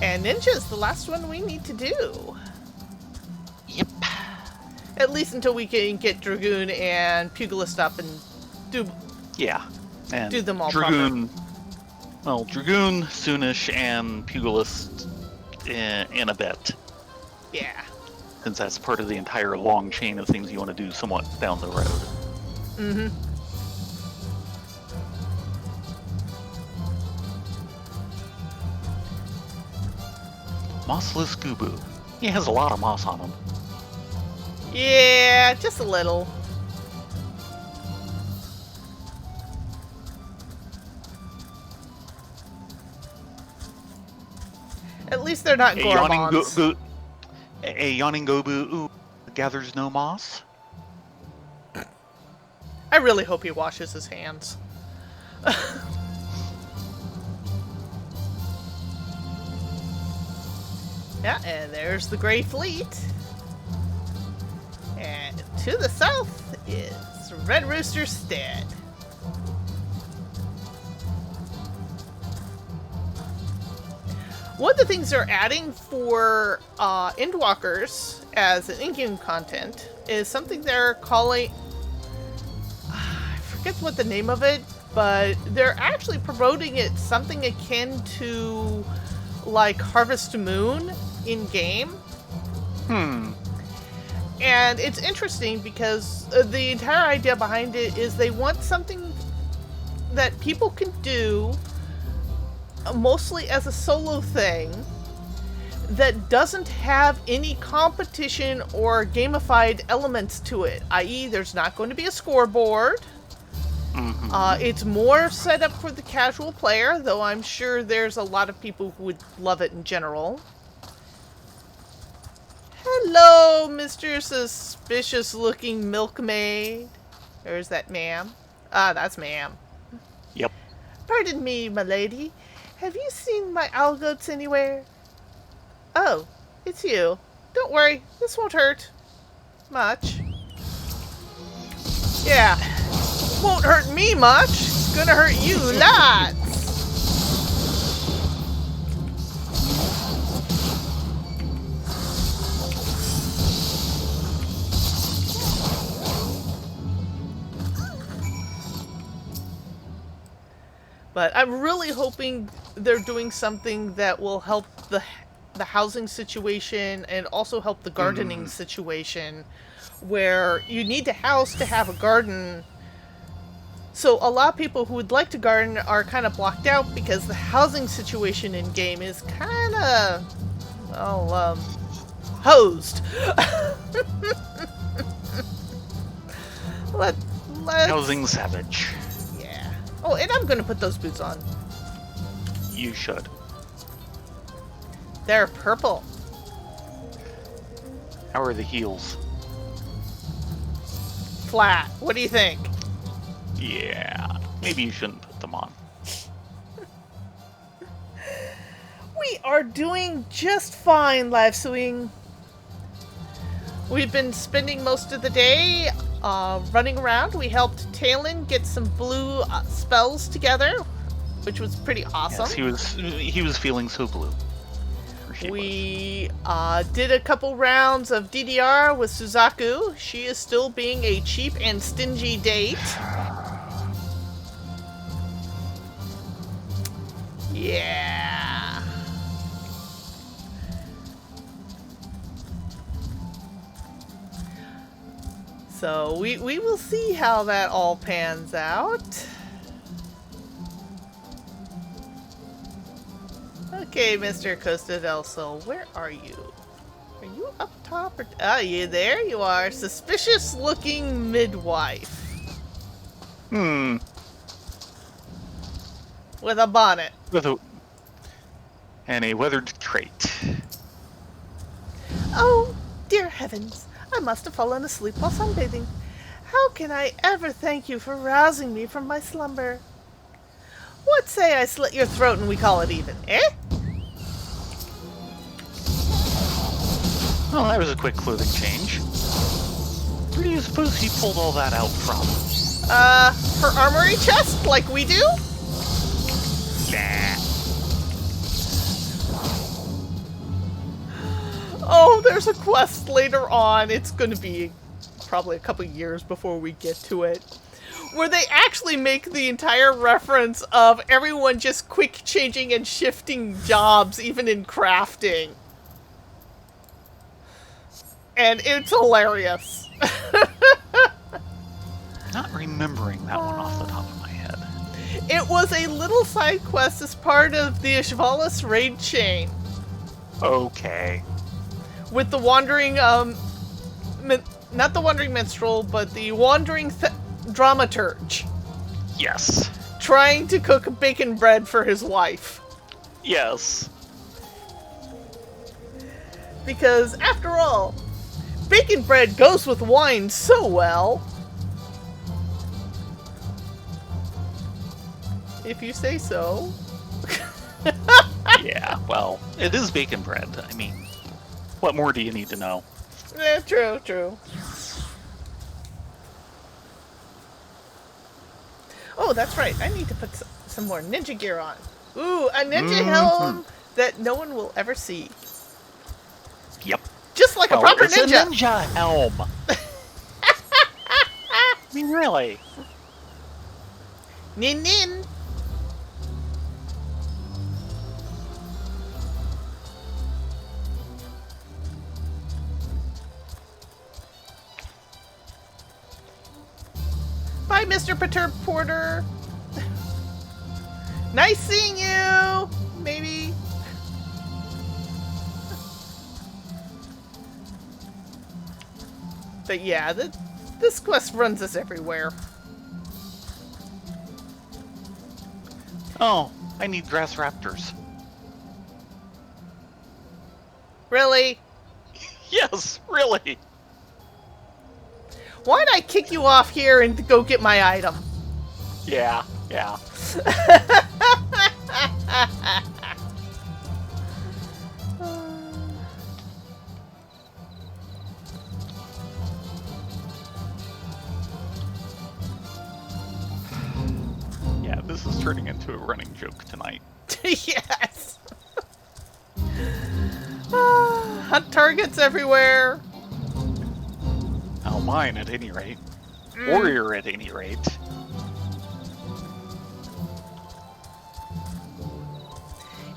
And Ninja's the last one we need to do. Yep. At least until we can get Dragoon and Pugilist up and do and do them all Dragoon. Well, Dragoon, Soonish, and Pugilist in a bit. Yeah. Since that's part of the entire long chain of things you want to do somewhat down the road. Mm-hmm. Mossless Goobu. He has a lot of moss on him. Yeah, just a little. At least they're not Gormons. A yawning Gobu gathers no moss. I really hope he washes his hands. Yeah, and there's the Grey Fleet. And to the south is Red Rooster Stead. One of the things they're adding for Endwalkers as an in-game content is something they're calling... I forget what the name of it, but they're actually promoting it something akin to like Harvest Moon in-game. And it's interesting because the entire idea behind it is they want something that people can do mostly as a solo thing that doesn't have any competition or gamified elements to it, i.e. there's not going to be a scoreboard. It's more set up for the casual player, though I'm sure there's a lot of people who would love it in general. Hello, Mr. Suspicious-looking milkmaid. Or is that ma'am? Ah, that's ma'am. Yep. Pardon me, my lady. Have you seen my owl goats anywhere? Oh, it's you. Don't worry, this won't hurt much. Yeah, won't hurt me much. It's gonna hurt you lots. But I'm really hoping they're doing something that will help the housing situation and also help the gardening situation, where you need a house to have a garden So a lot of people who would like to garden are kind of blocked out because the housing situation in game is kind of, well, hosed. Let's... Housing savage. Yeah. Oh, and I'm gonna put those boots on. You should. They're purple. How are the heels? Flat. What do you think? Yeah, maybe you shouldn't put them on. We are doing just fine, live suing. We've been spending most of the day running around. We helped Talon get some blue spells together, which was pretty awesome. Yes, he was feeling so blue. We did a couple rounds of DDR with Suzaku. She is still being a cheap and stingy date. Yeah. So we will see how that all pans out. Okay, Mr. Costa del Sol, where are you? Are you up top or... Ah, there you are. Suspicious looking midwife. With a bonnet. And a weathered trait. Oh, dear heavens. I must have fallen asleep while sunbathing. How can I ever thank you for rousing me from my slumber? What say I slit your throat and we call it even, eh? Well, that was a quick clothing change. Where do you suppose he pulled all that out from? Her armory chest, like we do? Nah. Oh, there's a quest later on. It's gonna be probably a couple years before we get to it. Where they actually make the entire reference of everyone just quick changing and shifting jobs, even in crafting. And it's hilarious. Not remembering that one off the top of my head. It was a little side quest as part of the Ishvalis raid chain. Okay. With the wandering, not the wandering minstrel, but the wandering dramaturge. Yes. Trying to cook bacon bread for his wife. Yes. Because, after all, bacon bread goes with wine so well. If you say so. Yeah, well, it is bacon bread. I mean, what more do you need to know? True, true. Oh, that's right. I need to put some more ninja gear on. Ooh, a ninja helm that no one will ever see. Yep. Just like a proper it's ninja. A ninja helm. I mean, really. Nin nin. Bye, Mr. Perturb Porter. Nice seeing you. Maybe. But yeah, this quest runs us everywhere. Oh, I need grass raptors. Really? Yes, really. Why'd I kick you off here and go get my item? Yeah, yeah. Yeah, this is turning into a running joke tonight. Yes. Hunt targets everywhere. Oh, mine at any rate. Warrior at any rate.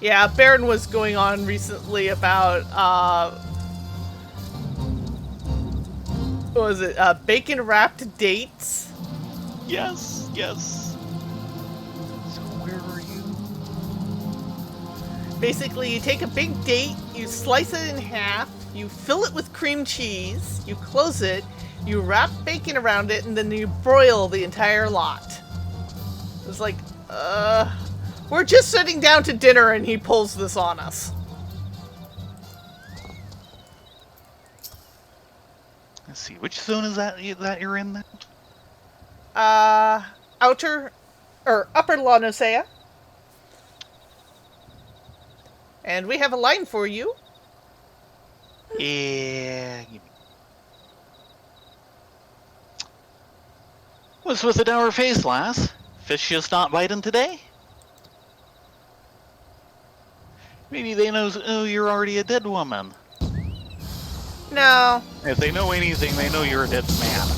Yeah, Baron was going on recently about, what was it, bacon-wrapped dates Yes, yes. So where are you? Basically, you take a big date, you slice it in half, you fill it with cream cheese, you close it, you wrap bacon around it, and then you broil the entire lot. It's like, we're just sitting down to dinner and he pulls this on us. Let's see, which zone is that you're in now? Upper Lanosea. And we have a line for you. Yeah. What's with the dour face, lass? Fish just not biting today? Maybe they know you're already a dead woman. No. If they know anything, they know you're a dead man.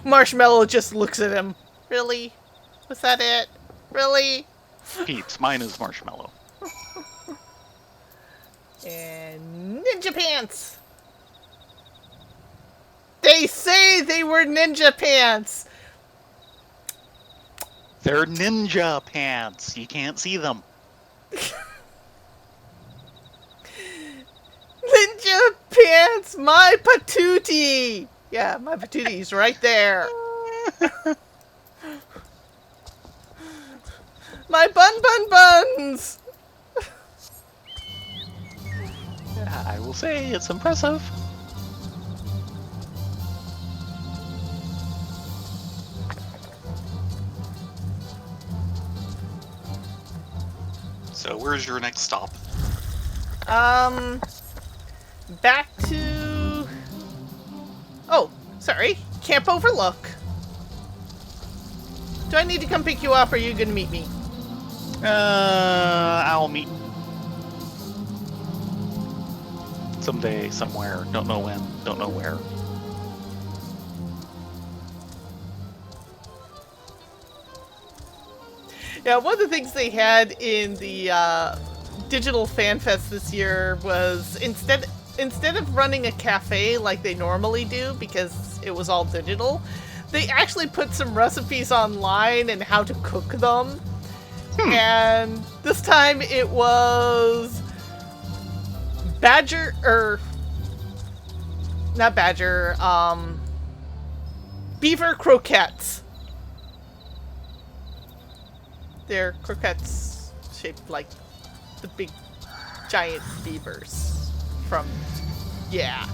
Marshmallow just looks at him. Really? Was that it? Really? Peeps, mine is marshmallow. And ninja pants. They say they were ninja pants. They're ninja pants. You can't see them. Ninja pants, my patootie. Yeah, my patootie's right there. My buns. I will say it's impressive. So where's your next stop? Back to... Oh, sorry. Camp Overlook. Do I need to come pick you up, or are you gonna meet me? I'll meet someday, somewhere. Don't know when, don't know where. Yeah, one of the things they had in the Digital Fan Fest this year was instead of running a cafe like they normally do, because it was all digital, they actually put some recipes online and how to cook them. And this time it was beaver croquettes. They're croquettes shaped like the big giant beavers from, yeah.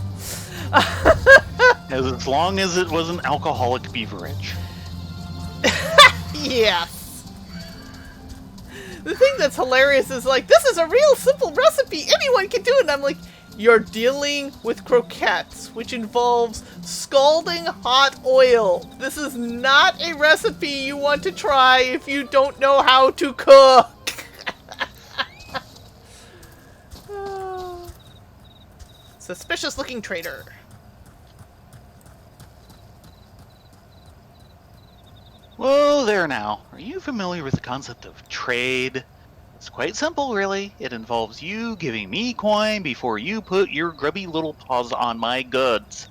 As long as it wasn't alcoholic beverage. Yes. The thing that's hilarious is, like, this is a real simple recipe. Anyone can do it. And I'm like, you're dealing with croquettes, which involves scalding hot oil. This is not a recipe you want to try if you don't know how to cook. Suspicious looking traitor. Whoa there now. Are you familiar with the concept of trade? It's quite simple, really. It involves you giving me coin before you put your grubby little paws on my goods.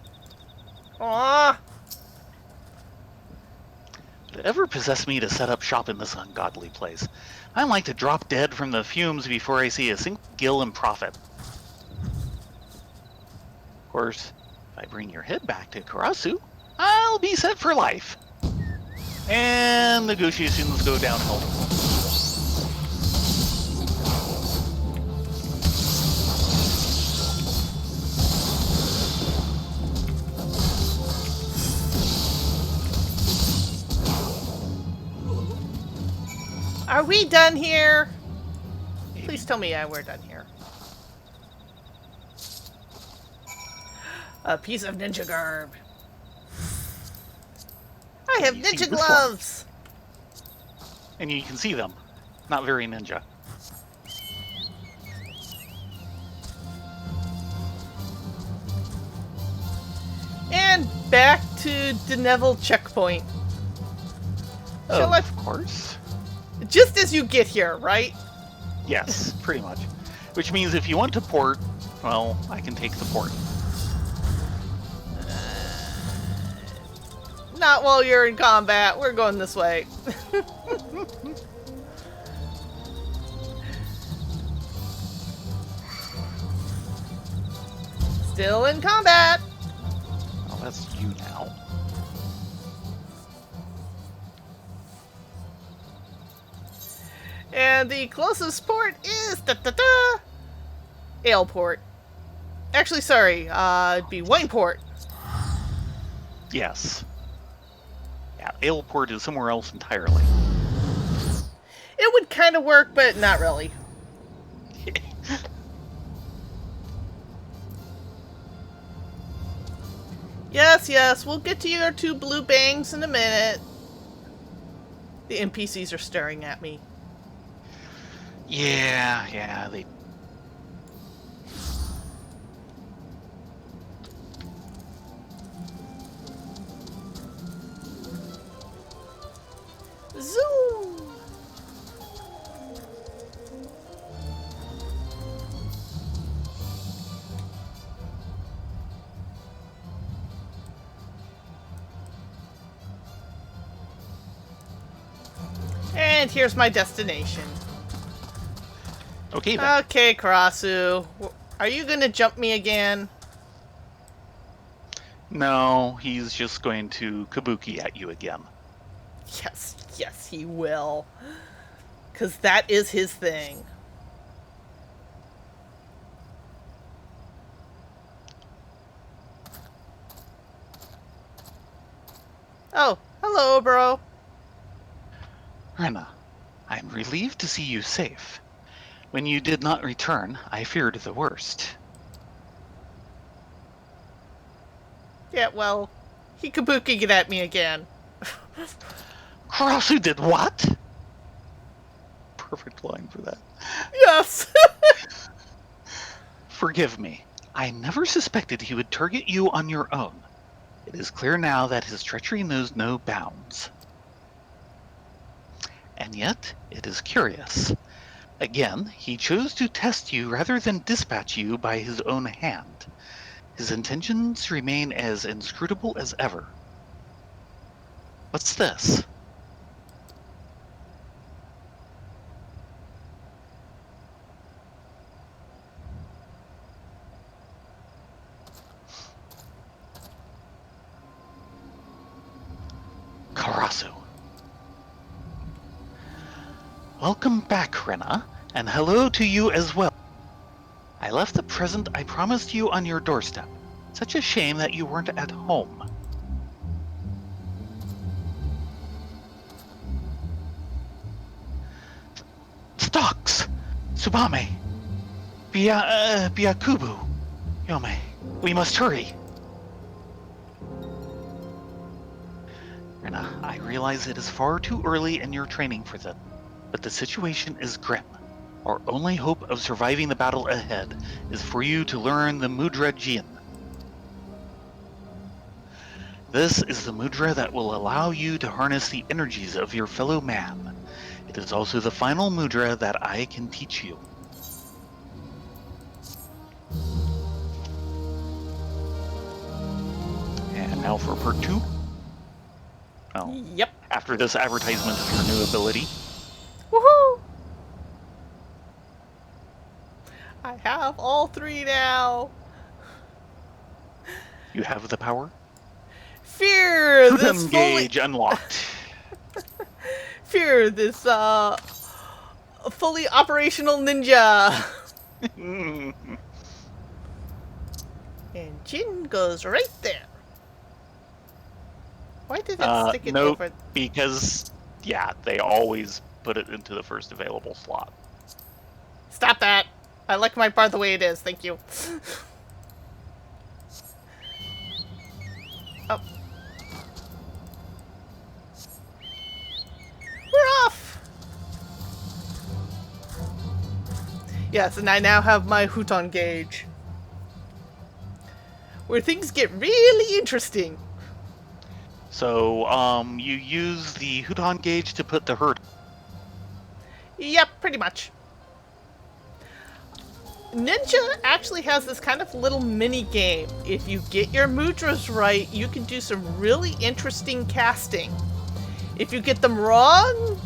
Aww. Did it ever possess me to set up shop in this ungodly place? I like to drop dead from the fumes before I see a single gill in profit. Of course, if I bring your head back to Karasu, I'll be set for life. And negotiations go downhill. Are we done here? Please tell me we're done here. A piece of ninja garb. I have ninja gloves! And you can see them. Not very ninja. And back to Deneville checkpoint. Oh, of course. Just as you get here, right? Yes, pretty much. Which means if you want to port, well, I can take the port. Not while you're in combat. We're going this way. Still in combat. Oh, that's you now. And the closest port is Aleport. Actually, sorry, it'd be Wineport. Yes. Yeah, Aleport is somewhere else entirely. It would kind of work, but not really. Yes, we'll get to your 2 blue bangs in a minute. The NPCs are staring at me. Yeah, they... Zoom! And here's my destination. Okay, then. Okay, Karasu. Are you gonna jump me again? No, he's just going to kabuki at you again. Yes, he will. 'Cause that is his thing. Oh, hello, bro. Rena, I'm relieved to see you safe. When you did not return, I feared the worst. Yeah, well, he kabuki'd at me again. Karasu did what? Perfect line for that. Yes! Forgive me. I never suspected he would target you on your own. It is clear now that his treachery knows no bounds. And yet, it is curious. Again, he chose to test you rather than dispatch you by his own hand. His intentions remain as inscrutable as ever. What's this? Karasu. Welcome back, Rena, and hello to you as well. I left the present I promised you on your doorstep. Such a shame that you weren't at home. Stocks! Tsubame! Byakubu! Yome, we must hurry! Rena, I realize it is far too early in your training for them, but the situation is grim. Our only hope of surviving the battle ahead is for you to learn the Mudra Jin. This is the mudra that will allow you to harness the energies of your fellow man. It is also the final mudra that I can teach you. And now for part 2. Oh. Yep. After this advertisement of your new ability. Woohoo! I have all 3 now. You have the power? Fear this Engage unlocked. Fear this fully operational ninja. And Jin goes right there. Why did it stick it nope, over? because, yeah, they always put it into the first available slot. Stop that. I like my bar the way it is. Thank you. Oh. We're off! Yes, and I now have my Huton gauge. Where things get really interesting. So, you use the Huton gauge to put the hurt. Yep, pretty much. Ninja actually has this kind of little mini game. If you get your mudras right, you can do some really interesting casting. If you get them wrong,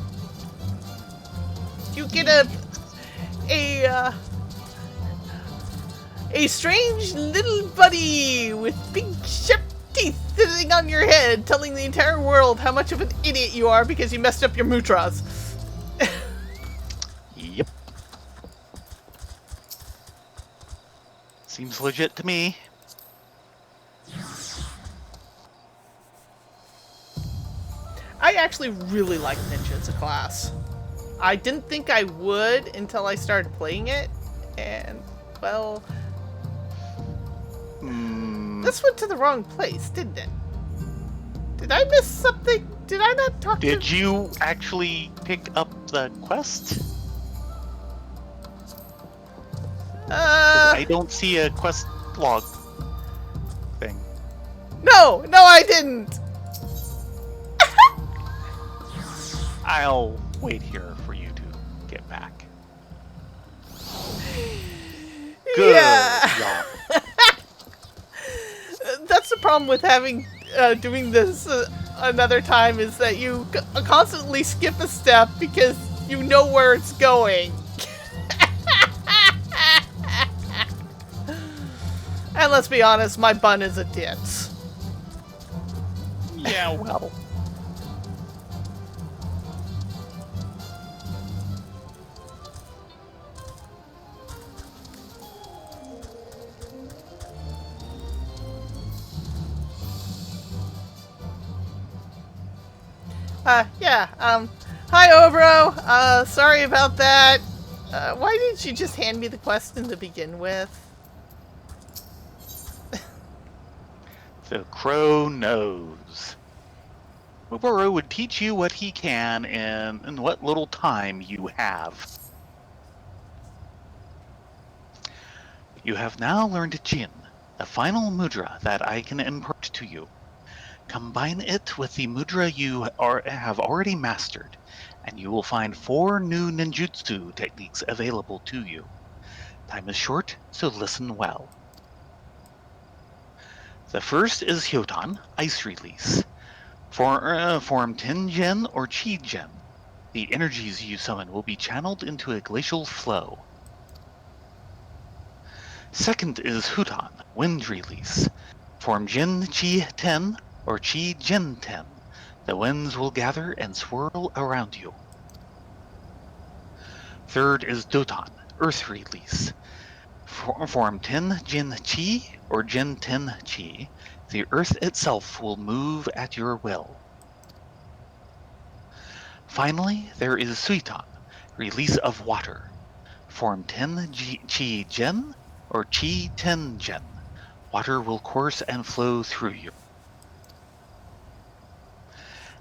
you get a strange little buddy with big sharp teeth sitting on your head, telling the entire world how much of an idiot you are because you messed up your mudras. Yep. Seems legit to me. I actually really like Ninja as a class. I didn't think I would until I started playing it, and, well... This went to the wrong place, didn't it? Did I miss something? Did I not talk to... Did you actually pick up the quest? I don't see a quest log thing. No, I didn't! I'll wait here for you to get back. Good job. That's the problem with having doing this another time, is that you constantly skip a step because you know where it's going. And let's be honest, my bun is a ditz. Yeah, well. Hi, Obro. Sorry about that. Why didn't you just hand me the question to begin with? The crow knows. Oboro would teach you what he can in what little time you have. You have now learned Jin, the final mudra that I can impart to you. Combine it with the mudra you have already mastered, and you will find 4 new ninjutsu techniques available to you. Time is short, so listen well. The first is Hyotan, Ice Release. Form Tengen or Chi-Gen. The energies you summon will be channeled into a glacial flow. Second is Hutan, Wind Release. Form Jin Chi-Ten or Chi-Gen-Ten. The winds will gather and swirl around you. Third is Dotan, Earth Release. Form Ten-Jin Chi or Gen-Ten Chi. The earth itself will move at your will. Finally, there is Suitan, Release of Water. Form Ten-Chi-Gen or Chi-Ten-Gen. Water will course and flow through you.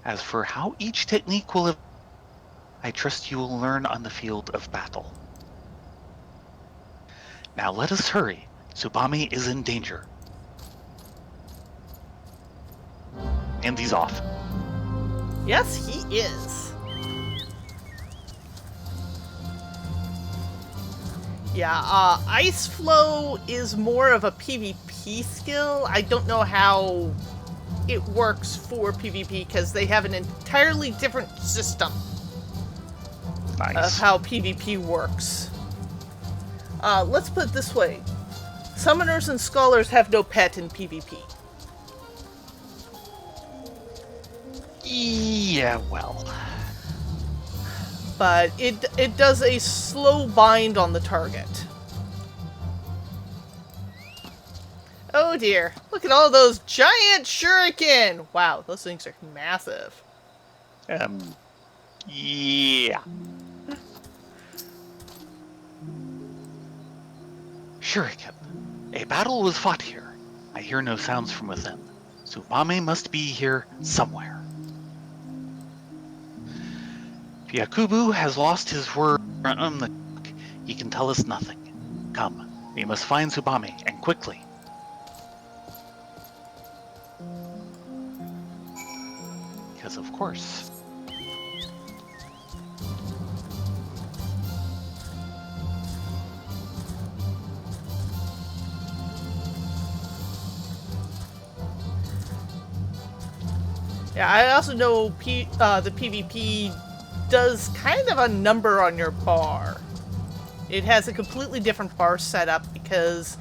As for how each technique will I trust you will learn on the field of battle. Now let us hurry. Tsubame is in danger. And he's off. Yes, he is. Yeah, Ice Flow is more of a PvP skill. I don't know how it works for PvP because they have an entirely different system of how PvP works. Let's put it this way. Summoners and Scholars have no pet in PvP. Yeah, well. But it does a slow bind on the target. Oh dear, look at all those giant shuriken! Wow, those things are massive. Yeah. Shuriken. A battle was fought here. I hear no sounds from within. Tsubame must be here somewhere. Byakubu has lost his word on the talk. He can tell us nothing. Come, we must find Tsubame, and quickly. Yes, of course. Yeah, I also know the PvP does kind of a number on your bar. It has a completely different bar setup because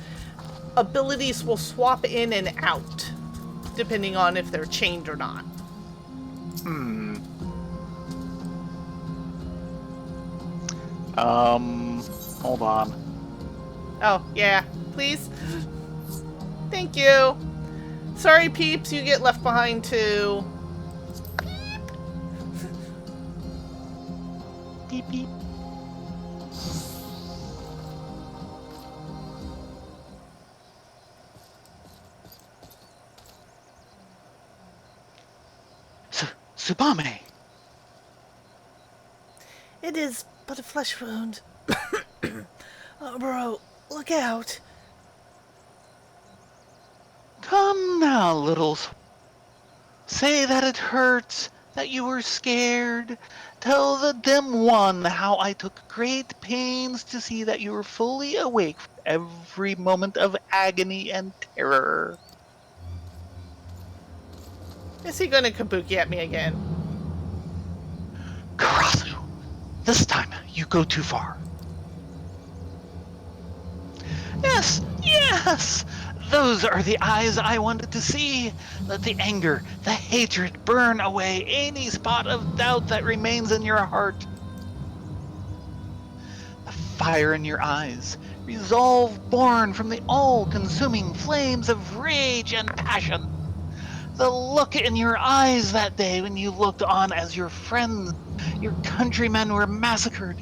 abilities will swap in and out depending on if they're chained or not. Hold on. Oh, yeah. Please? Thank you. Sorry, peeps, you get left behind too. Beep, beep. Tsubame! It is but a flesh wound. Oh, bro, look out. Come now, little... Say that it hurts, that you were scared. Tell the dim one how I took great pains to see that you were fully awake for every moment of agony and terror. Is he gonna kabuki at me again? Karasu, this time you go too far. Yes, yes! Those are the eyes I wanted to see. Let the anger, the hatred burn away any spot of doubt that remains in your heart. The fire in your eyes, resolve born from the all-consuming flames of rage and passion. The look in your eyes that day when you looked on as your friends, your countrymen were massacred,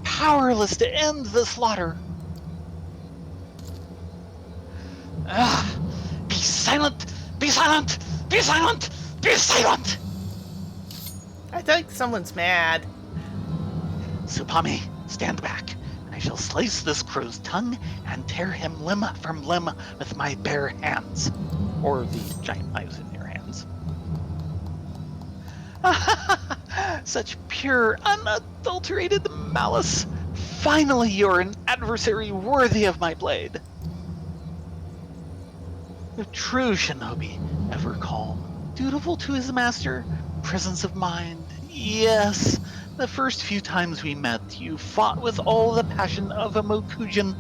powerless to end the slaughter. Ah, be silent! Be silent! Be silent! Be silent! I think someone's mad. Tsubame, stand back. I shall slice this crow's tongue and tear him limb from limb with my bare hands. Or the giant knives in your hands. Such pure, unadulterated malice. Finally, you're an adversary worthy of my blade. The true shinobi, ever calm, dutiful to his master, presence of mind. Yes, the first few times we met, you fought with all the passion of a Mokujin.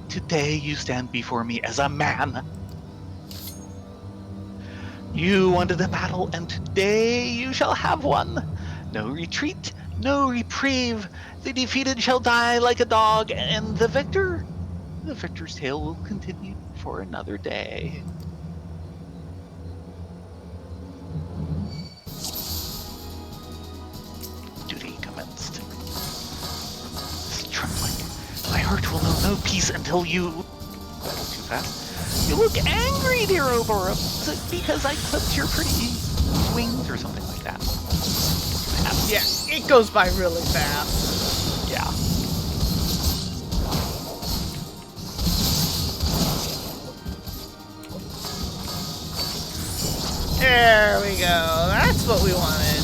Today you stand before me as a man. You wanted a battle, and today you shall have one. No retreat, no reprieve. The defeated shall die like a dog, and the victor's tale will continue for another day. Duty commenced. Trembling. My heart will know no peace until you... Too fast. You look angry, dear Obora. Is it because I clipped your pretty wings or something like that? Yeah, it goes by really fast. Yeah. There we go. That's what we wanted.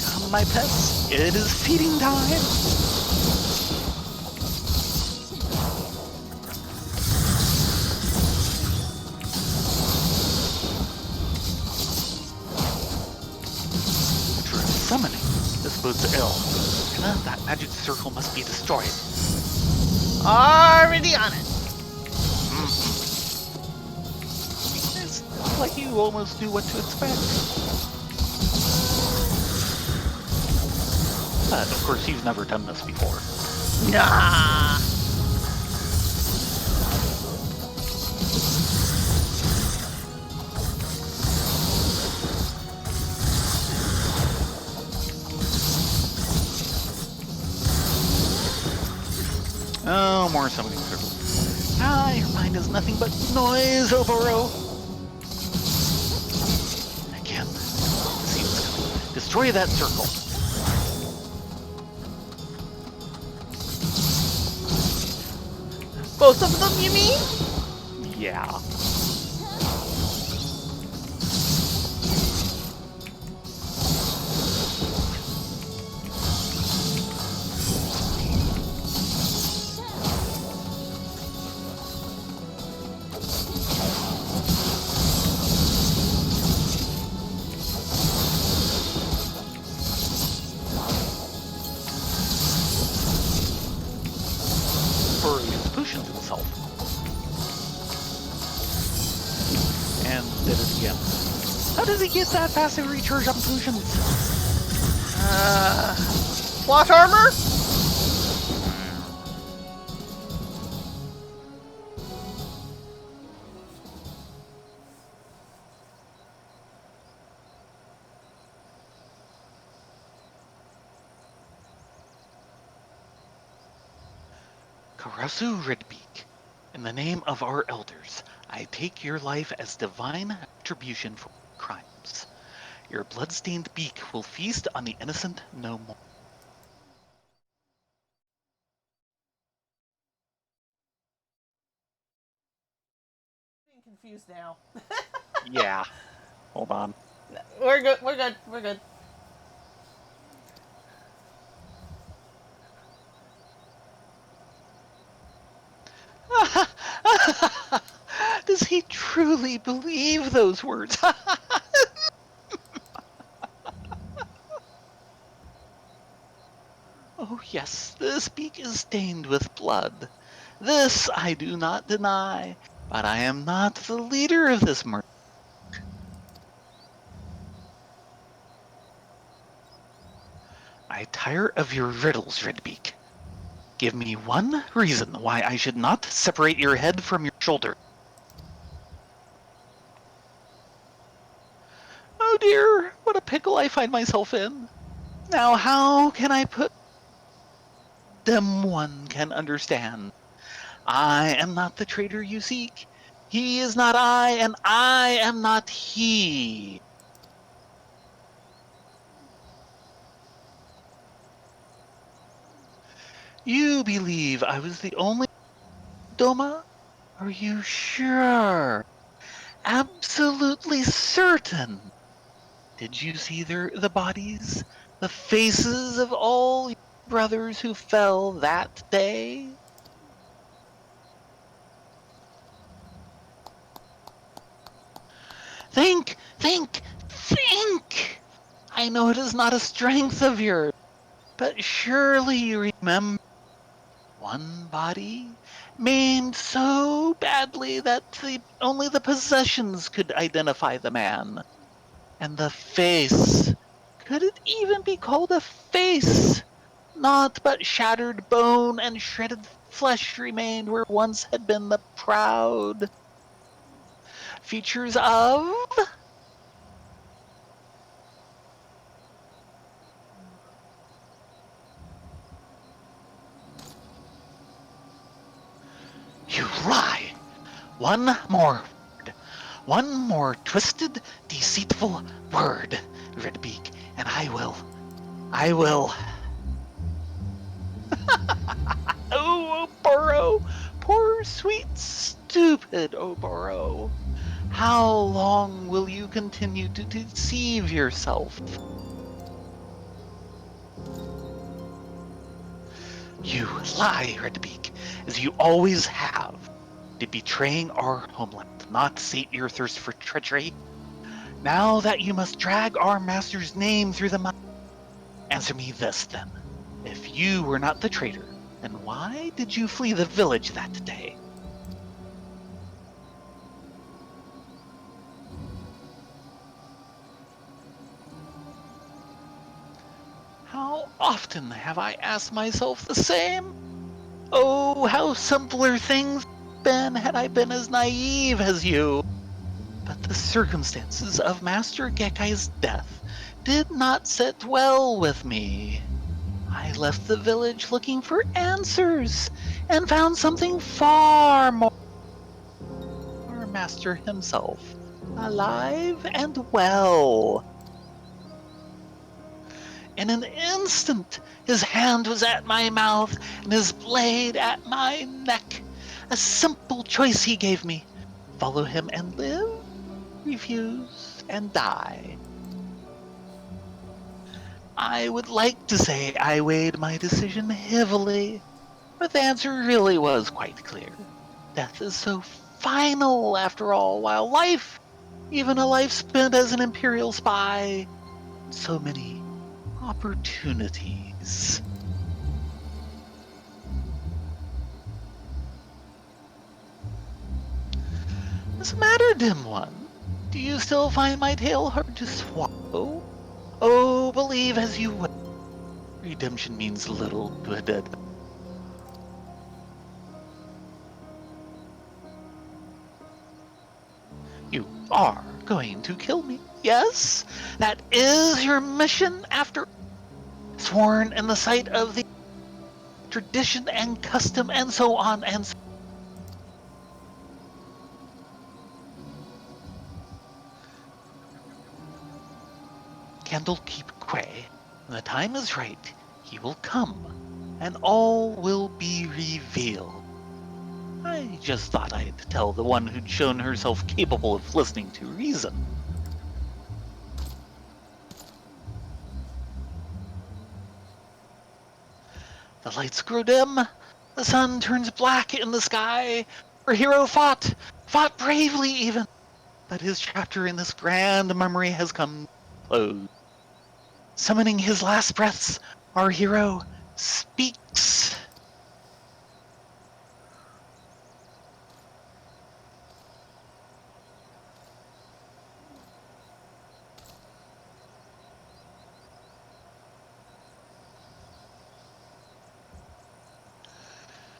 Come, my pets. It is feeding time. Summoning. This bodes ill. That magic circle must be destroyed. Already on it. It's like you almost knew what to expect. But of course you've never done this before. Nah. Oh, more summoning circles. Ah, your mind is nothing but noise, Oboro. Again, see what's coming. Destroy that circle. Both of them, you mean? Yeah. and did it again. How does he get that fast and recharge on potions? Plot armor? Karasu Redbeak, in the name of our elders, I take your life as divine retribution for crimes. Your blood-stained beak will feast on the innocent no more. I'm confused now. Yeah. Hold on. We're good. We're good. We're good. Does he truly believe those words? Oh, yes, this beak is stained with blood. This I do not deny, but I am not the leader of this murder. I tire of your riddles, Redbeak. Give me one reason why I should not separate your head from your shoulder. Oh dear, what a pickle I find myself in. Now how can I put them one can understand? I am not the traitor you seek. He is not I, and I am not he. You believe I was the only Doma? Are you sure? Absolutely certain? Did you see the bodies? The faces of all your brothers who fell that day? Think, think, think! I know it is not a strength of yours, but surely you remember one body maimed so badly that only the possessions could identify the man. And the face. Could it even be called a face? Naught but shattered bone and shredded flesh remained where once had been the proud features of. You lie! One more word. One more twisted, deceitful word, Redbeak, and I will. Oh, Oboro! Poor, sweet, stupid Oboro! How long will you continue to deceive yourself? You lie, Redbeak, as you always have. Did betraying our homeland not sate your thirst for treachery? Now that you must drag our master's name through the mud, answer me this then. If you were not the traitor, then why did you flee the village that day? How often have I asked myself the same? Oh, how simpler things would have been had I been as naive as you. But the circumstances of Master Gekai's death did not sit well with me. I left the village looking for answers and found something far more. Our master himself, alive and well. In an instant, his hand was at my mouth and his blade at my neck. A simple choice he gave me. Follow him and live, refuse and die. I would like to say I weighed my decision heavily, but the answer really was quite clear. Death is so final after all, while life, even a life spent as an Imperial spy, so many opportunities. What's the matter, dim one? Do you still find my tale hard to swallow? Oh, believe as you will. Redemption means little to a dead. You are going to kill me, yes? That is your mission after sworn in the sight of the tradition and custom and so on and so. Candlekeep Quay. When the time is right, he will come, and all will be revealed. I just thought I'd tell the one who'd shown herself capable of listening to reason. The lights grow dim, the sun turns black in the sky. Our hero fought bravely even, but his chapter in this grand memory has come to a close. Summoning his last breaths, our hero speaks.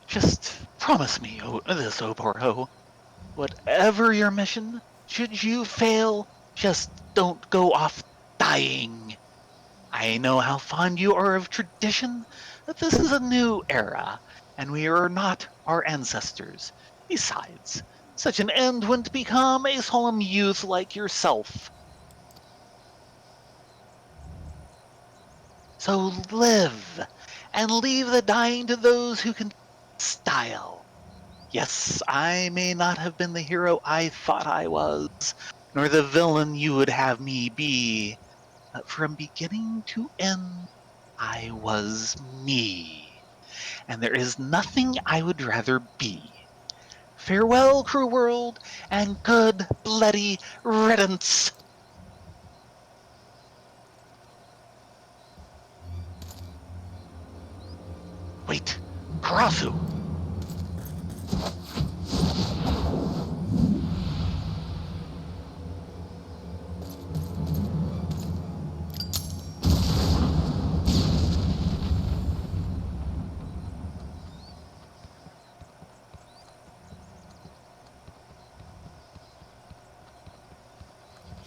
Just promise me this, Oporo. Whatever your mission, should you fail, just don't go off dying. I know how fond you are of tradition, but this is a new era, and we are not our ancestors. Besides, such an end wouldn't become a solemn youth like yourself. So live, and leave the dying to those who can style. Yes, I may not have been the hero I thought I was, nor the villain you would have me be, but from beginning to end, I was me, and there is nothing I would rather be. Farewell, cruel world, and good bloody riddance. Wait, Karasu!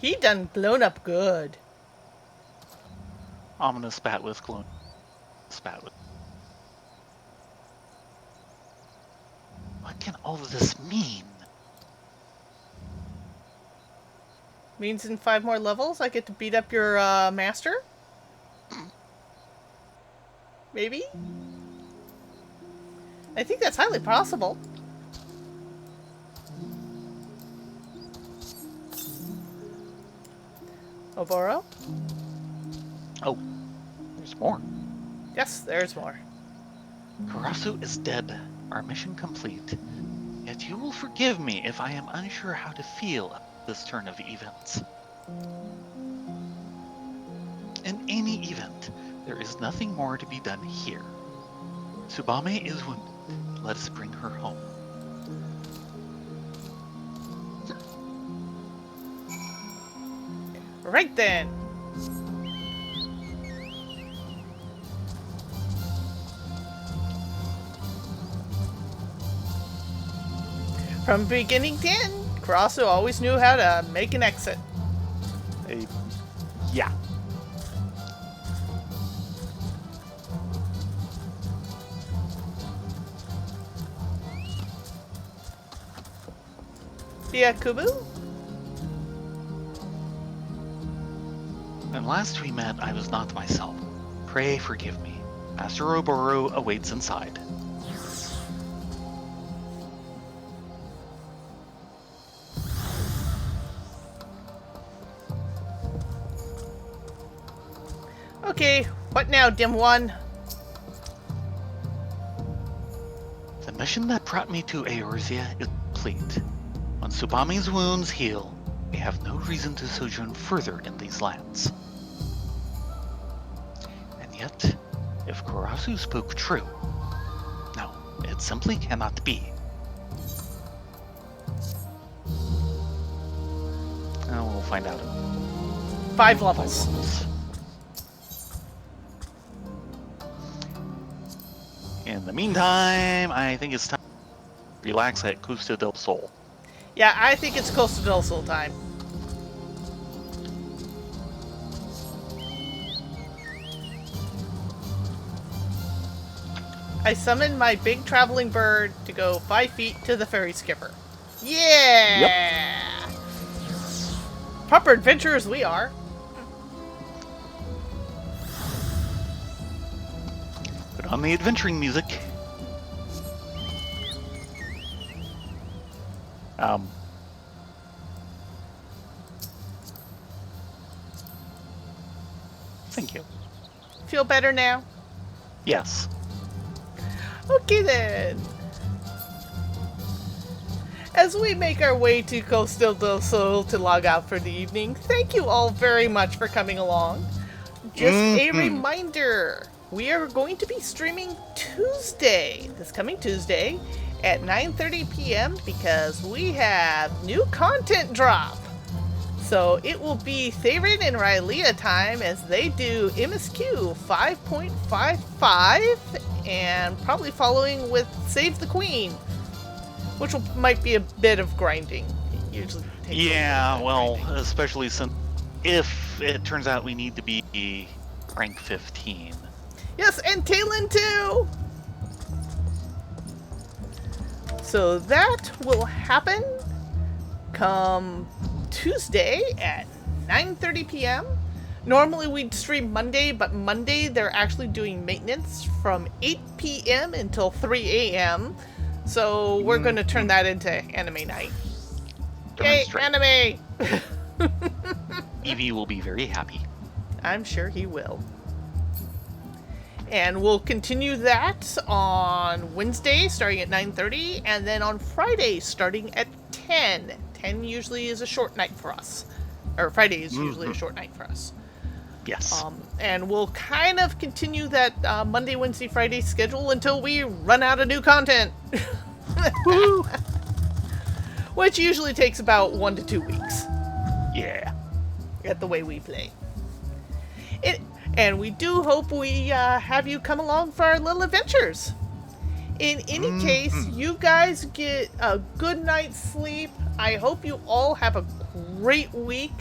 He done blown up good. Ominous spat with gloom. Spat with. What can all of this mean? Means in 5 more levels I get to beat up your master? Maybe? I think that's highly possible. Oboro? Oh, there's more. Yes, there's more. Karasu is dead, our mission complete. Yet you will forgive me if I am unsure how to feel at this turn of events. In any event, there is nothing more to be done here. Tsubame is wounded. Let us bring her home. Right then. From beginning to end, Karasu always knew how to make an exit. Yeah. Yeah, Kubu? When last we met, I was not myself. Pray forgive me. Master Oboro awaits inside. Okay, what now, dim one? The mission that brought me to Eorzea is complete. When Tsubame's wounds heal, we have no reason to sojourn further in these lands. And yet, if Karasu spoke true, no, it simply cannot be. We'll find out. 5 levels. In the meantime, I think it's time to relax at Costa del Sol. Yeah, I think it's Costa del Sol time. I summoned my big traveling bird to go 5 feet to the ferry skipper. Yeah! Yep. Proper adventurers we are. Put on the adventuring music. Thank you. Feel better now? Yes. Okay then. As we make our way to Costa del Sol to log out for the evening, thank you all very much for coming along. Just a reminder, we are going to be streaming this coming Tuesday, at 9:30 p.m. because we have new content drop. So it will be Theron and Rylea time as they do MSQ 5.55 and probably following with Save the Queen, which might be a bit of grinding. It usually takes grinding. Especially since if it turns out we need to be rank 15. Yes, and Talon too! So that will happen come Tuesday at 9:30 p.m. Normally we'd stream Monday, but Monday they're actually doing maintenance from 8 p.m. until 3 a.m. So we're going to turn that into anime night. Yay, anime! Evie will be very happy. I'm sure he will. And we'll continue that on Wednesday starting at 9:30, and then on Friday starting at 10. 10 usually is a short night for us. Or Friday is usually a short night for us. Yes. And we'll kind of continue that Monday, Wednesday, Friday schedule until we run out of new content. Woo! Which usually takes about 1 to 2 weeks. Yeah. At the way we play. And we do hope we have you come along for our little adventures. In any case, you guys get a good night's sleep. I hope you all have a great week.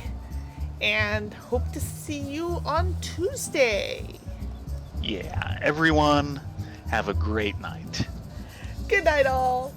And hope to see you on Tuesday. Yeah, everyone, have a great night. Good night, all.